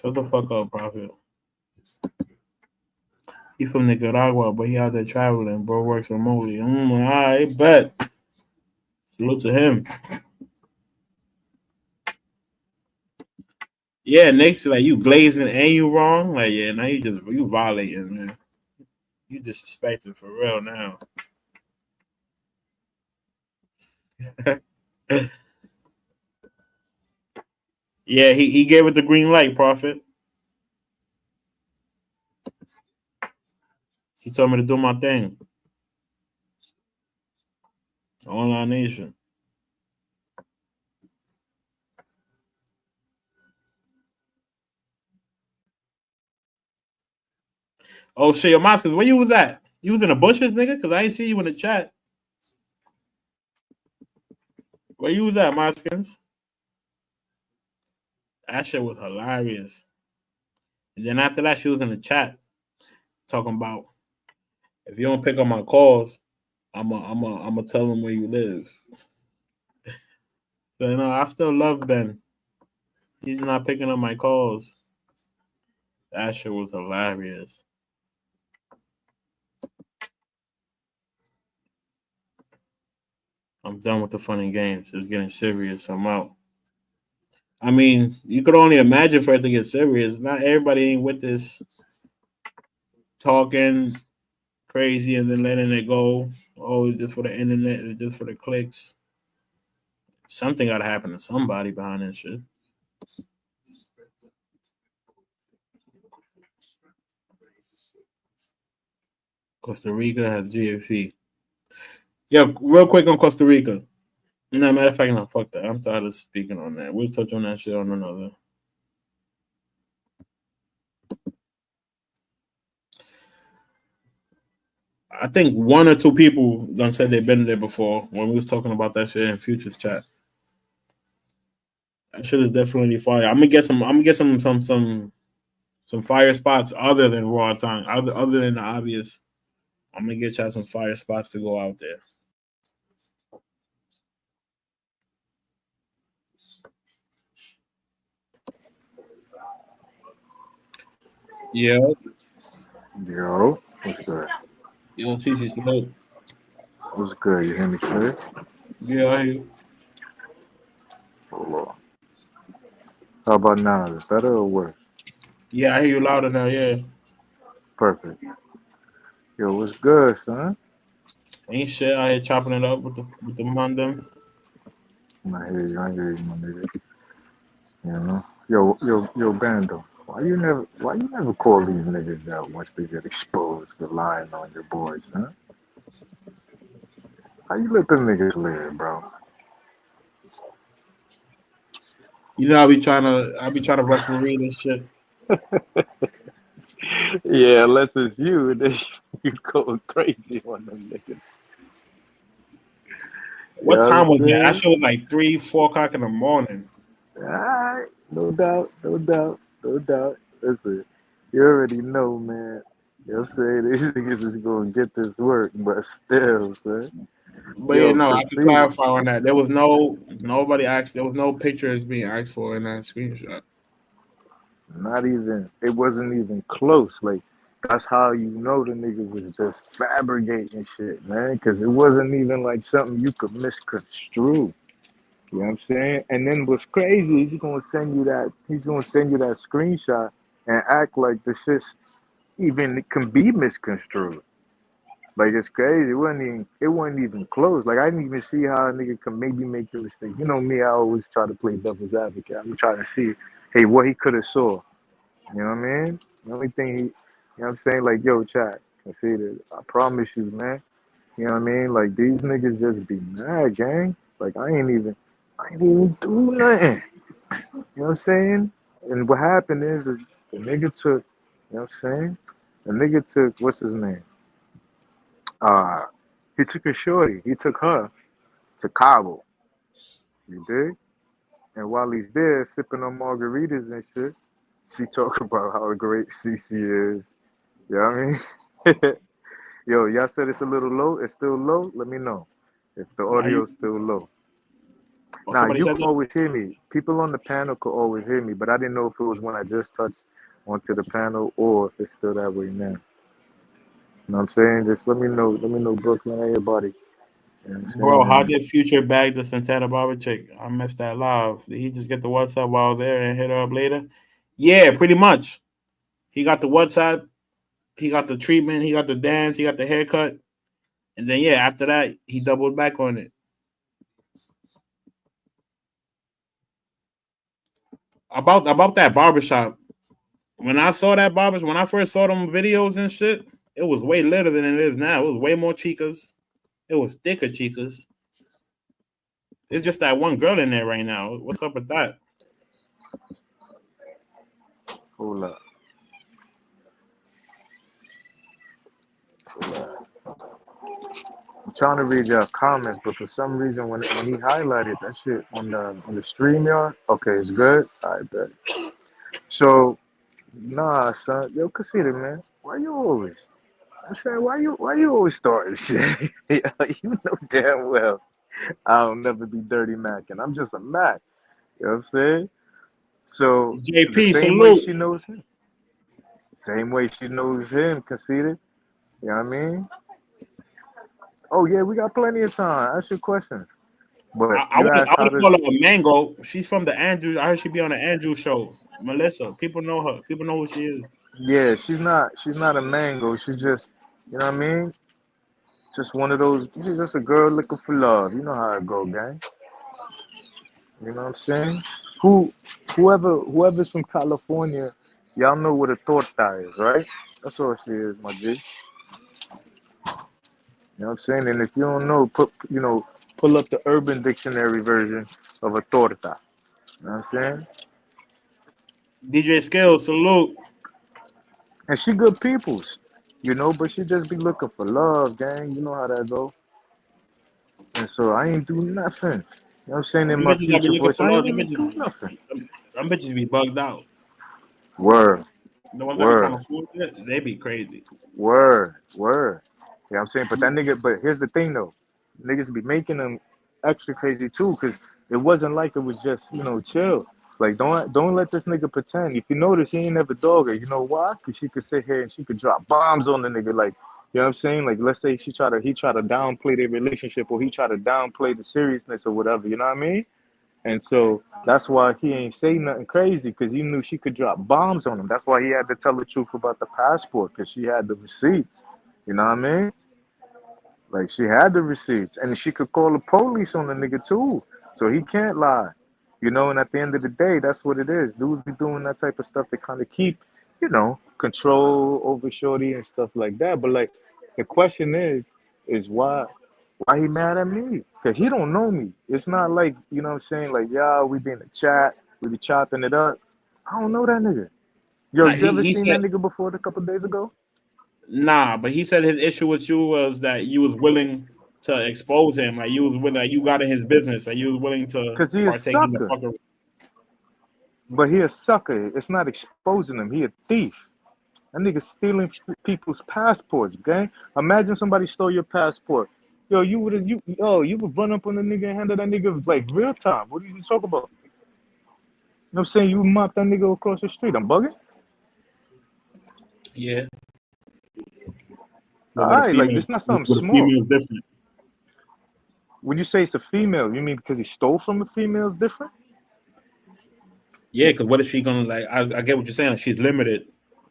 Shut the fuck up, Prophet. He from Nicaragua, but he out there traveling. Bro works remotely. I bet. Salute to him. Yeah, next like you glazing and you wrong. Like yeah, now you violating, man. You disrespecting for real now. Yeah, he gave it the green light, Prophet. He told me to do my thing. Online Nation. Oh shit, your Moscas, where you was at? You was in the bushes, nigga? Cause I ain't see you in the chat. Where you was at, Moskins? That shit was hilarious. And then after that, she was in the chat talking about if you don't pick up my calls, I'm gonna tell them where you live. So you know, I still love Ben. He's not picking up my calls. That shit was hilarious. I'm done with the fun and games. It's getting serious. I'm out. I mean, you could only imagine for it to get serious. Not everybody ain't with this talking crazy and then letting it go. Oh, it's just for the internet. It's just for the clicks. Something got to happen to somebody behind that shit. Costa Rica has GFE. Yeah, real quick on Costa Rica. No, matter of fact, no, fuck that. I'm tired of speaking on that. We'll touch on that shit on another. I think one or two people done said they've been there before when we was talking about that shit in Futures chat. That shit is definitely fire. I'm gonna get some fire spots other than raw time, other than the obvious. I'm gonna get y'all some fire spots to go out there. Yeah, Yo, what's good? you don't see slow. What's good? You hear me clear? Yeah, I hear you. Hold on. How about now? Is it better or worse? Yeah, I hear you louder now. Yeah, Perfect. Yo, what's good, son? ain't shit. I here chopping it up with the mandem. I hear you, my nigga. You know? Yo, Bando. Why you never call these niggas out once they get exposed for lying on your boys, huh? How you let them niggas live, bro? You know, I be trying to referee this shit. Yeah, unless it's you, then you going crazy on them niggas. You What know what time I'm was that? That saying? shit was like 3, 4 o'clock in the morning. Alright, no doubt, no doubt, no doubt. Listen, you already know, man. You know what I'm saying? These niggas is gonna get this work, but still, son. But yeah, Yo, no, I have to proceed. clarify on that. Nobody asked. There was no pictures being asked for in that screenshot. Not even, it wasn't even close. Like, that's how you know the nigga was just fabricating shit, man. Cause it wasn't even like something you could misconstrue. You know what I'm saying? And then what's crazy is he's gonna send you that screenshot and act like the shit even can be misconstrued. Like it's crazy. It wasn't even close. Like I didn't even see how a nigga can maybe make the mistake. You know me, I always try to play devil's advocate. I'm trying to see, hey, what he could have saw. You know what I mean? The only thing you know what I'm saying? Like, yo, chat, consider, I promise you, man. You know what I mean? Like these niggas just be mad, gang. Like I ain't even do nothing. You know what I'm saying? And what happened is the nigga took, you know what I'm saying? The nigga took, what's his name? Uh, he took a shorty. He took her to Cabo. You dig? And while he's there sipping on margaritas and shit, she talk about how great CC is. You know what I mean? Yo, y'all said it's a little low. It's still low. Let me know if the Nah, audio's still low. Now somebody you said can that. always hear me. People on the panel could always hear me, but I didn't know if it was when I just touched onto the panel or if it's still that way now. You know what I'm saying? Just let me know. Let me know, Brooklyn, everybody. You know what I'm Bro, saying? how did Future bag the Santana Barber chick? I missed that live. Did he just get the WhatsApp while there and hit her up later? Yeah, pretty much. He got the WhatsApp, he got the treatment, he got the dance, he got the haircut, and then yeah, after that, he doubled back on it. About that barbershop. When I saw that barbers, when I first saw them videos and shit, it was way litter than it is now. It was way more chicas. It was thicker chicas. It's just that one girl in there right now. What's up with that? Hold up. trying to read your comments, but for some reason when he highlighted that shit on the stream yard, okay, it's good. I bet. So nah, son, yo, consider man. Why you always? I'm saying why you always starting shit? Yo, you know damn well I'll never be dirty Mac, and I'm just a Mac. You know what I'm saying? So the JP, same way salute. she knows him, same way she knows him, conceited. You know what I mean? Oh yeah, we got plenty of time. Ask your questions. But I you want asked I how want to does call her a Mango. She's from the Andrew. I heard she be on the Andrew show. Melissa, people know her. People know who she is. yeah, she's not a mango. She's just you know what I mean? Just one of those she's just a girl looking for love. You know how it go, gang. You know what I'm saying? Who whoever's from California, y'all know what a torta is, right? That's all she is, my G. You know what I'm saying? And if you don't know, pull up the Urban Dictionary version of a torta. You know what I'm saying? DJ Skills, salute. And she good peoples, but she just be looking for love, gang. You know how that go. And so I ain't do nothing. You know what I'm saying in Them my bitches that be future looking voice, for I love, ain't even do nothing. them bitches be bugged out. Word, The ones that be trying word, to fool it, they be crazy. word. You know what I'm saying? But here's the thing though. Niggas be making them extra crazy too, because it wasn't like it was just, chill. Like don't let this nigga pretend. If you notice he ain't never dog her. You know why? Cause she could sit here and she could drop bombs on the nigga. Like, you know what I'm saying? Like let's say he try to downplay their relationship or he try to downplay the seriousness or whatever, you know what I mean? And so that's why he ain't say nothing crazy because he knew she could drop bombs on him. That's why he had to tell the truth about the passport because she had the receipts. You know what I mean? Like she had the receipts, and she could call the police on the nigga too. So he can't lie. And at the end of the day, that's what it is. Dudes be doing that type of stuff to kind of keep, control over shorty and stuff like that. But like, the question is why he mad at me? Cause he don't know me. It's not like what I'm saying. Like, yeah, we be in the chat, we be chopping it up. I don't know that nigga. Yo, Nah, you ever he seen said that nigga before a couple days ago? nah, but he said his issue with you was that you was willing to expose him, like you was willing, like you got in his business, like you was willing to Cause he a partake in the sucker. fucker. But he a sucker. It's not exposing him. He a thief. That nigga stealing people's passports, gang. Imagine somebody stole your passport. Yo, you would run up on the nigga and handle that nigga like real time. What are you talking about? You know what I'm saying? You mop that nigga across the street. I'm bugging? Yeah, but with a Alright, like female, this not something with a small. female is different. When you say it's a female, you mean because he stole from a female is different? Yeah, because what is she gonna like? I get what you're saying. Like, she's limited.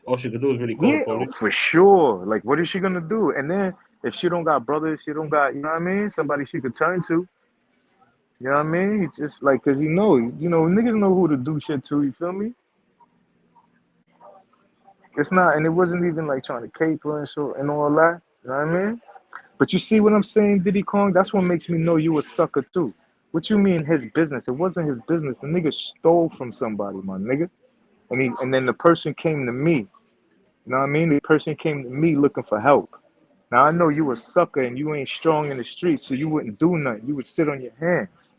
All she could do is really call the Yeah, oh, police. for sure. Like, what is she gonna do? And then if she don't got brothers, she don't got, you know what I mean? Somebody she could turn to. You know what I mean? He just like, cause niggas know who to do shit to. You feel me? It's not, and it wasn't even like trying to caper and so and all that. You know what I mean? But you see what I'm saying, Diddy Kong? That's what makes me know you a sucker too. What you mean his business? It wasn't his business. The nigga stole from somebody, my nigga. And then the person came to me. You know what I mean? The person came to me looking for help. Now I know you a sucker and you ain't strong in the streets, so you wouldn't do nothing. You would sit on your hands.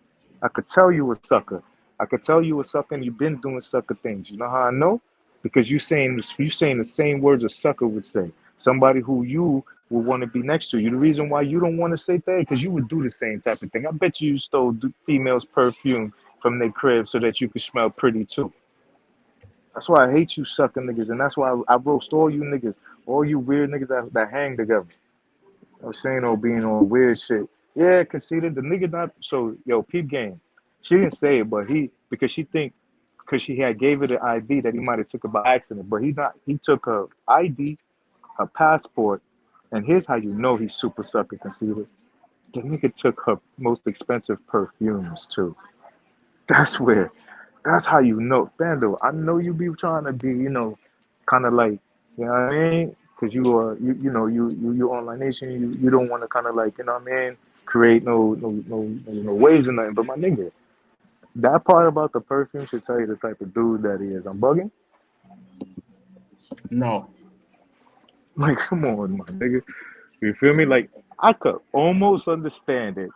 I could tell you a sucker. I could tell you a sucker and you've been doing sucker things. You know how I know? Because you saying the same words a sucker would say. Somebody who you would want to be next to you. The reason why you don't want to say that because you would do the same type of thing. I bet you stole females' perfume from their crib so that you could smell pretty too. That's why I hate you sucker niggas, and that's why I roast all you niggas, all you weird niggas that hang together. I'm saying or being on weird shit. Yeah, conceded the nigga not so peep game. She didn't say it, but because she had gave it an ID that he might have took it by accident, but he took her ID, her passport, and here's how you know he's super sucker conceded. The nigga took her most expensive perfumes too. That's where that's how you know. Bando, I know you be trying to be, kind of like, you know what I mean? Because you are, you online nation. You don't want to kind of like, you know what I mean? Create no waves or nothing. But my nigga, that part about the perfume should tell you the type of dude that he is. I'm bugging. No, Like, come on, my nigga. You feel me? Like I could almost understand it.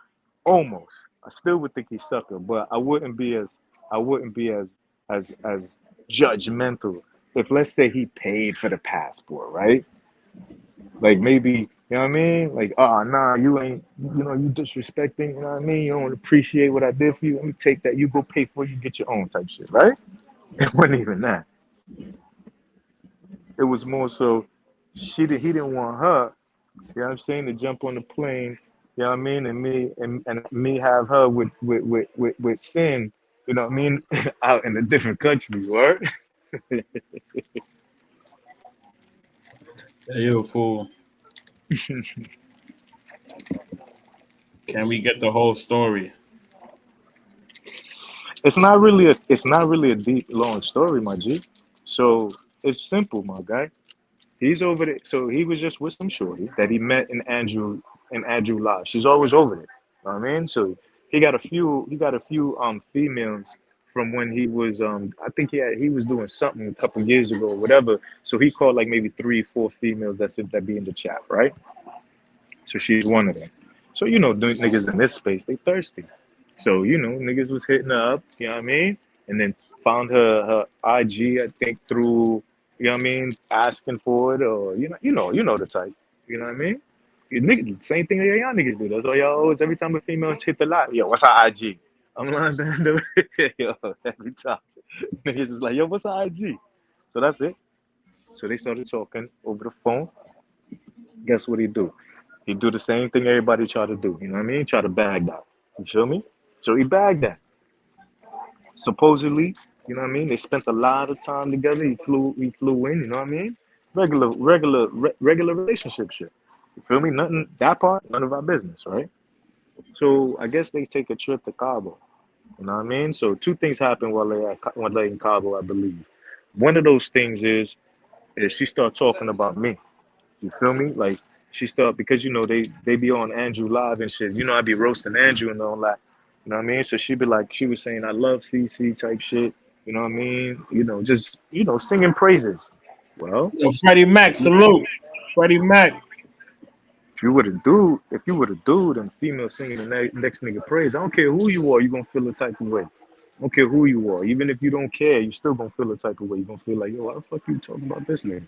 Almost. I still would think he suck her, but I wouldn't be as judgmental. If let's say he paid for the passport, right? Like maybe, you know what I mean? Like, oh nah, you ain't, you disrespecting, you know what I mean? You don't appreciate what I did for you. Let me take that. You go pay for it, you get your own type shit, right? It wasn't even that. It was more so he didn't want her, you know what I'm saying, to jump on the plane, you know what I mean, and me have her with sin, you know what I mean, out in a different country, right? Yeah, you a fool. Can we get the whole story? It's not really a deep long story, my G. So it's simple, my guy. He's over there. So he was just with some shorty that he met in Andrew Live. She's always over there. You know what I mean? So he got a few females from when he was I think he was doing something a couple years ago or whatever. So he called like maybe 3, 4 females that be in the chat, right? So she's one of them. So the niggas in this space, they thirsty. So niggas was hitting her up, you know what I mean? And then found her IG, I think through, you know what I mean, asking for it, or you know the type. You know what I mean? You niggas, same thing that y'all niggas do. That's all y'all always, every time a female hit the lot, yo, what's her IG? I'm like, yo, every time. Niggas is like, yo, what's her IG? So that's it. So they started talking over the phone. Guess what he do? He do the same thing everybody try to do. You know what I mean? Try to bag that. You feel me? So he bagged that. Supposedly, you know what I mean? They spent a lot of time together. He flew in. You know what I mean? Regular relationship shit. You feel me? Nothing that part. None of our business, right? So I guess they take a trip to Cabo. You know what I mean? So two things happen while they in Cabo, I believe. One of those things is she start talking about me. You feel me? Like she start because they be on Andrew Live and shit. I be roasting Andrew and all that. You know what I mean? So she was saying I love CC type shit. You know what I mean? Just singing praises. Well, Yo, Freddie Mac, salute. Freddie Mac. if you were the dude and female singing the next nigga praise, I don't care who you are, you gonna feel the type of way. I don't care who you are. Even if you don't care, you still gonna feel the type of way. You gonna feel like, yo, why the fuck you talking about this nigga?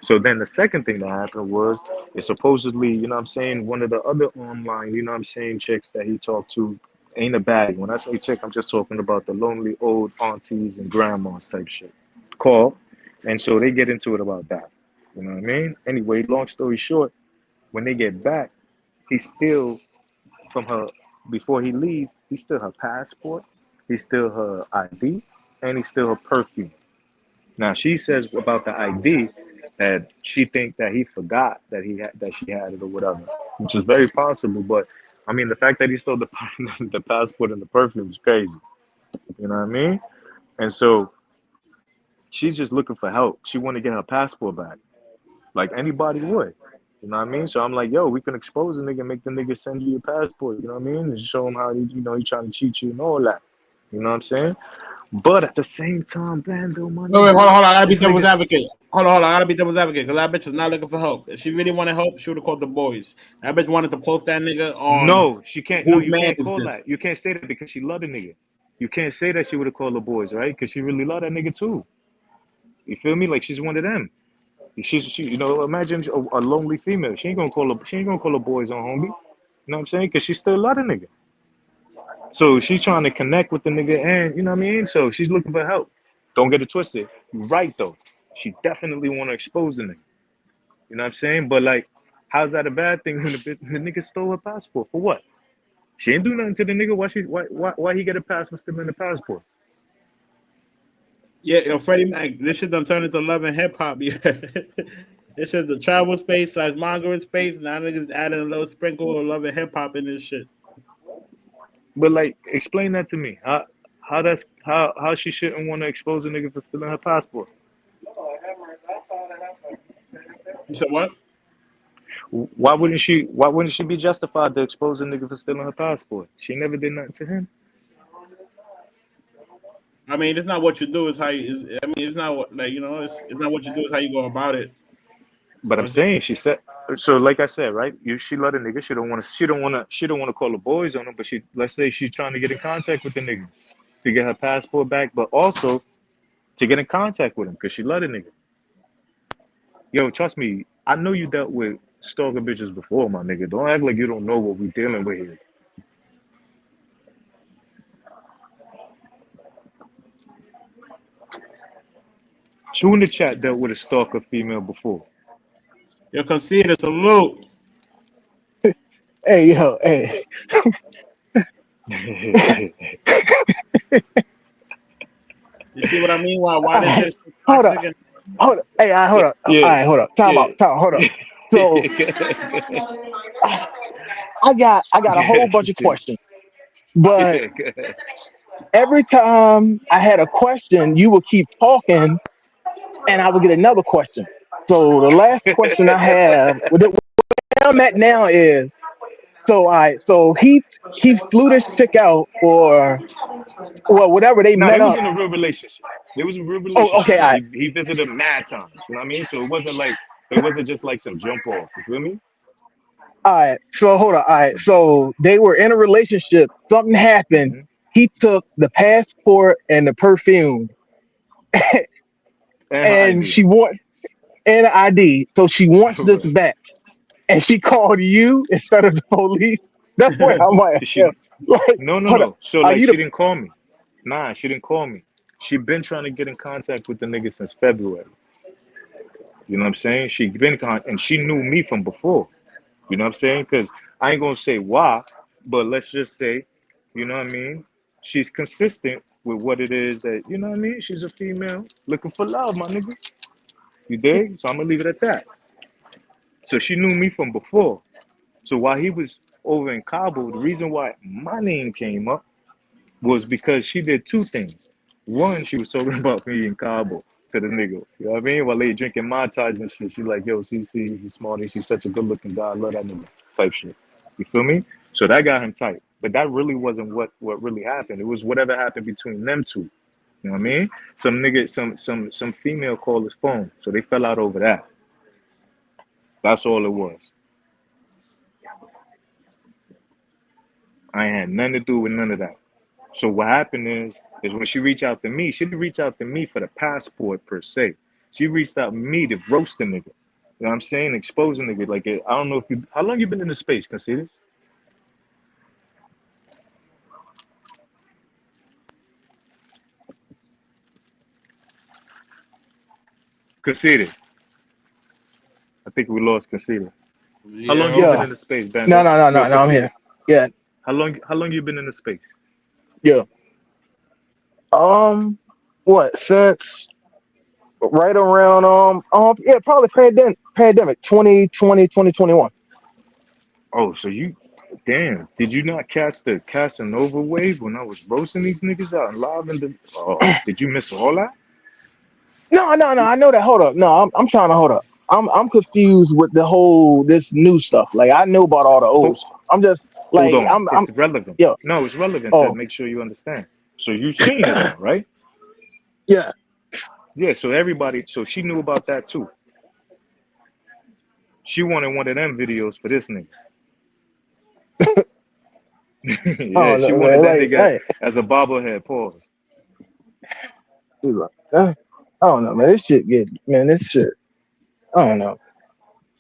So then the second thing that happened was it supposedly, you know what I'm saying, one of the other online, you know what I'm saying, chicks that he talked to ain't a baddie. When I say chick, I'm just talking about the lonely old aunties and grandmas type shit. Call. And so they get into it about that. You know what I mean? Anyway, long story short, when they get back, he still from her before he leave, he still her passport, he still her ID, and he still her perfume. Now she says about the ID that she think that he forgot that she had it or whatever, which is very possible. But I mean, the fact that he stole the the passport and the perfume is crazy. You know what I mean? And so she's just looking for help. She want to get her passport back, like anybody would. You know what I mean? So I'm like, yo, we can expose the nigga, make the nigga send you your passport. You know what I mean? And show him how he trying to cheat you and all that. You know what I'm saying? But at the same time, Bando, my Wait, nigga, hold on. I gotta be this devil's nigga. advocate. Hold on. I gotta be devil's advocate because that bitch is not looking for help. If she really wanted help, she would have called the boys. That bitch wanted to post that nigga on No, she can't. No, whose you man can't is call this? that. You can't say that because she love the nigga. You can't say that she would have called the boys, right? Because she really love that nigga too. You feel me? Like she's one of them. Imagine a lonely female. She ain't gonna call the boys on homie. You know what I'm saying? Because she still love the nigga. So she's trying to connect with the nigga, and you know what I mean. So she's looking for help. Don't get it twisted. You're right though. She definitely want to expose the nigga. You know what I'm saying? But like, how's that a bad thing when the nigga stole her passport for what? She ain't do nothing to the nigga. Why he get a pass for stealing the passport? Yeah, yo, Freddie Mac. This shit done turned into love and hip hop. Yeah. This is the travel space / mongering space. Now niggas adding a little sprinkle of love and hip hop in this shit. But like, explain that to me. How she shouldn't want to expose a nigga for stealing her passport? You said what? Why wouldn't she be justified to expose a nigga for stealing her passport? She never did nothing to him. I mean, it's not what you do; it's how you. It's not what it's not what you do; it's how you go about it. But So I'm it's not. saying she said So like I said, right? She love the nigga. She don't wanna call the boys on him. But let's say she's trying to get in contact with the nigga to get her passport back, but also to get in contact with him because she love the nigga. Yo, trust me, I know you dealt with stalker bitches before, my nigga. Don't act like you don't know what we dealing with here. Who in the chat dealt with a stalker female before? Yo, concede salute. Hey, yo, hey. You see what I mean? Why this Alright, shit is so hold up. toxic? And Hold up. Hey, hold up. All Yeah, right, hold up. Time yeah. out. Hold up. So I got a whole bunch of questions, but every time I had a question, you would keep talking, and I would get another question. So the last question I have, where I'm at now is, so all right, so he flew this chick out for, well, whatever, they No, met they was up. in a real relationship. There was a real Oh, relationship. okay, all Like right. he visited mad times. You know what I mean? So it wasn't just like some jump off. You feel me? All right, so hold on. All right, so they were in a relationship. Something happened. Mm-hmm. He took the passport and the perfume, And her and ID. she want and the ID. So she wants this back, and she called you instead of the police. That's where I'm like, yeah, she like, no no hold up. no. So Are like you she the? didn't call me. Nah, she didn't call me. She been trying to get in contact with the nigga since February. You know what I'm saying? She been and she knew me from before. You know what I'm saying? Because I ain't gonna say why, but let's just say, you know what I mean? She's consistent with what it is that, you know what I mean? She's a female looking for love, my nigga. You dig? So I'm gonna leave it at that. So she knew me from before. So while he was over in Kabul, the reason why my name came up was because she did two things. One, she was talking about me in Kabul to the nigga. You know what I mean? While they drinking Mai Tais and shit, she like, yo, CC, he's a smarty. She's such a good looking guy. I love that nigga. Type shit. You feel me? So that got him tight. But that really wasn't what really happened. It was whatever happened between them two. You know what I mean? Some nigga, some female called his phone. So they fell out over that. That's all it was. I ain't had nothing to do with none of that. So what happened is when she reached out to me, she didn't reach out to me for the passport per se. She reached out to me to roast the nigga. You know what I'm saying? Exposing nigga. Like I don't know if you how long you been in the space, Conceited? Conceited. I think we lost Conceited. How long you yeah, been Yeah. in the space, No, Bando? no, no, Yo, no, no. I'm here. Conceited. Yeah, How long you been in the space? yeah. What since right around yeah, probably pandemic 2020 2021. Oh, so you damn, did you not catch the Casanova wave when I was roasting these niggas out live in the did you miss all that? No, no, no. I know that. Hold up. No, I'm trying to hold up. I'm confused with the whole this new stuff. Like I know about all the old Hold, stuff. I'm just hold like on. I'm It's relevant. yo. No, it's relevant to Oh make sure you understand. So you've seen it all, right? yeah. Yeah, so everybody so she knew about that too. She wanted one of them videos for this nigga. Yeah, Oh she no, wanted man. that Like nigga hey, as a bobblehead. Pause. I don't know, man. This shit get man. This shit. I don't know.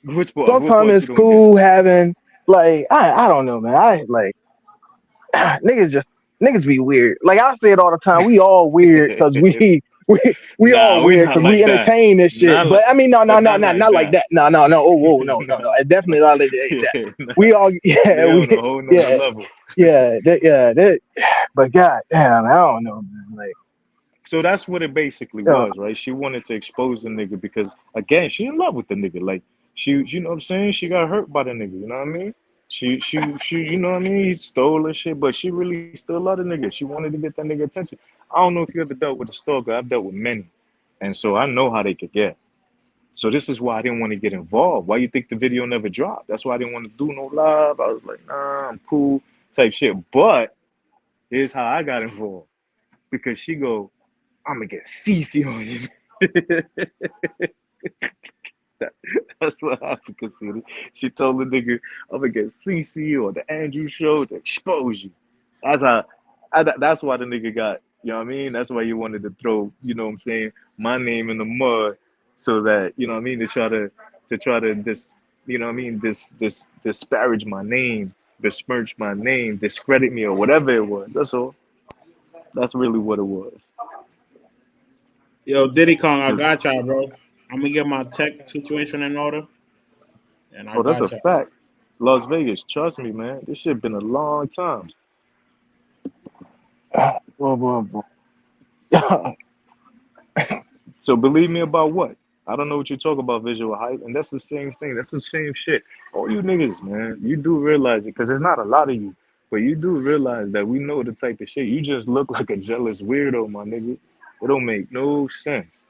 Which part? What Sometimes part you it's don't get? cool having like I don't know, man. I like niggas just niggas be weird. Like I say it all the time. We all weird because we all Nah, we weird not because we like that. entertain this shit. Not like, But I mean, no, no, but no, not not like not like that. that. No, no, no. Oh, whoa, no, no, no. No. It definitely not like that. Yeah, nah. We all, yeah, They we, on a whole nother yeah, level. yeah. That, but god damn, I don't know, man. Like, So that's what it basically yo, was, right? She wanted to expose the nigga because again, she in love with the nigga. Like she, you know what I'm saying? She got hurt by the nigga. You know what I mean? She, you know what I mean? He stole her shit, but she really still loved the nigga. She wanted to get that nigga attention. I don't know if you ever dealt with a stalker. I've dealt with many, and so I know how they could get. So this is why I didn't want to get involved. Why you think the video never dropped? That's why I didn't want to do no live. I was like, nah, I'm cool, type shit. But here's how I got involved because she go, I'm gonna get CC on you. That's what happened, Cassini. She told the nigga, I'm gonna get CC or the Andrew show to expose you. That's how. That's why the nigga got. You know what I mean? That's why you wanted to throw. You know what I'm saying? My name in the mud, so that you know what I mean to try to dis. You know what I mean? This disparage my name, besmirch my name, discredit me or whatever it was. That's all. That's really what it was. Yo, Diddy Kong, I got y'all, bro. I'm gonna get my tech situation in order, and I Oh, that's a got y'all. fact. Las Vegas, trust me, man. This shit been a long time. Boy, boy, boy. So believe me about what? I don't know what you talk about visual hype, and that's the same thing. That's the same shit. All you niggas, man, you do realize it, because there's not a lot of you, but you do realize that we know the type of shit. You just look like a jealous weirdo, my nigga. It don't make no sense.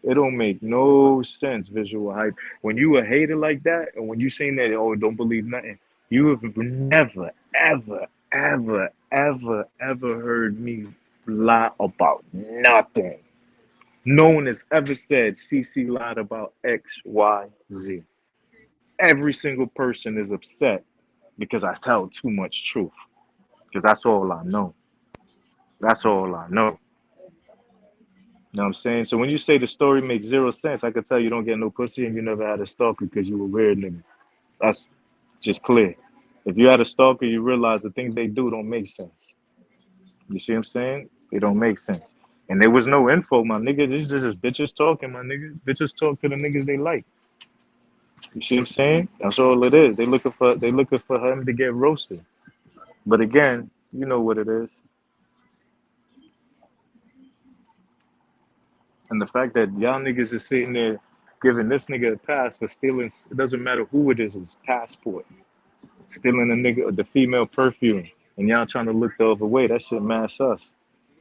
It don't make no sense, visual hype. When you a hater like that, and when you saying that, oh, don't believe nothing, you have never, ever, ever, ever, ever heard me lie about nothing. No one has ever said CC lied about X, Y, Z. Every single person is upset because I tell too much truth. Because that's all I know. That's all I know. You know what I'm saying? So when you say the story makes zero sense, I could tell you don't get no pussy and you never had a stalker because you a weird nigga. That's just clear. If you had a stalker, you realize the things they do don't make sense. You see what I'm saying? They don't make sense. And there was no info, my nigga. This is just bitches talking, my nigga. Bitches talk to the niggas they like. You see what I'm saying? That's all it is. They looking for him to get roasted. But again, you know what it is. And the fact that y'all niggas is sitting there giving this nigga a pass for stealing, it doesn't matter who it is, his passport. Stealing a nigga the female perfume. And y'all trying to look the other way. That shit mash us.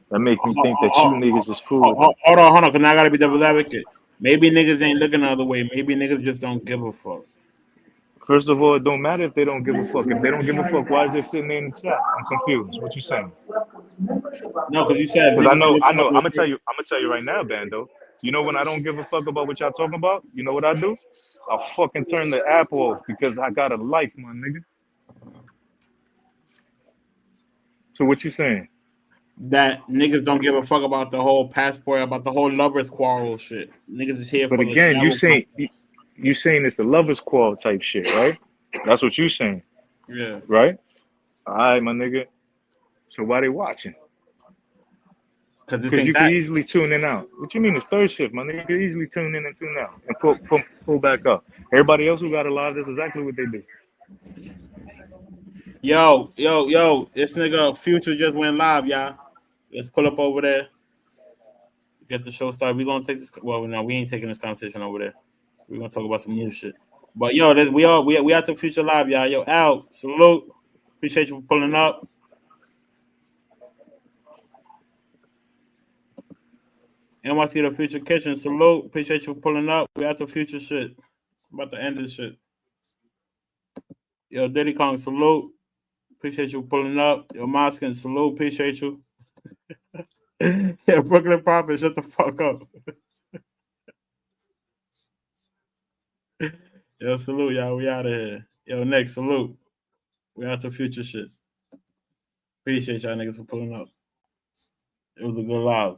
That make me think that you niggas is cool with that. Hold on, because now I gotta be devil's advocate. Maybe niggas ain't looking the other way. Maybe niggas just don't give a fuck. First of all, it don't matter if they don't give a fuck. If they don't give a fuck, why is they sitting there in the chat? I'm confused. What you saying? No, because you said Because niggas ain't I looking the know. other I'm gonna way. tell you right now, Bando. You know when I don't give a fuck about what y'all talking about, you know what I do? I'll fucking turn the app off because I got a life, my nigga. So what you saying? That niggas don't give a fuck about the whole passport, about the whole lovers quarrel shit. Niggas is here But for the again, travel content. you saying it's a lovers quarrel type shit, right? That's what you saying, Yeah. right? All right, my nigga. So why they watching? Because this Because ain't you could that. easily tune in out. What you mean it's third shift, my nigga? You could easily tune in and tune out and pull back up. Everybody else who got a live, that's exactly what they do. Yo, this nigga Future just went live, y'all. Let's pull up over there. Get the show started. We gonna take this. Well, no, we ain't taking this conversation over there. We're gonna talk about some new shit. But yo, we out to Future Live, y'all. Yo, Al, salute. Appreciate you for pulling up. NYC the Future Kitchen, salute. Appreciate you for pulling up. We out to Future shit. I'm about to end this shit. Yo, Diddy Kong, salute. Appreciate you for pulling up. Yo, Moskin, salute. Appreciate you. Yeah, Brooklyn Prophet, shut the fuck up. Yo, salute, y'all. We out of here. Yo, next, salute. We out to Future shit. Appreciate y'all niggas for pulling up. It was a good live.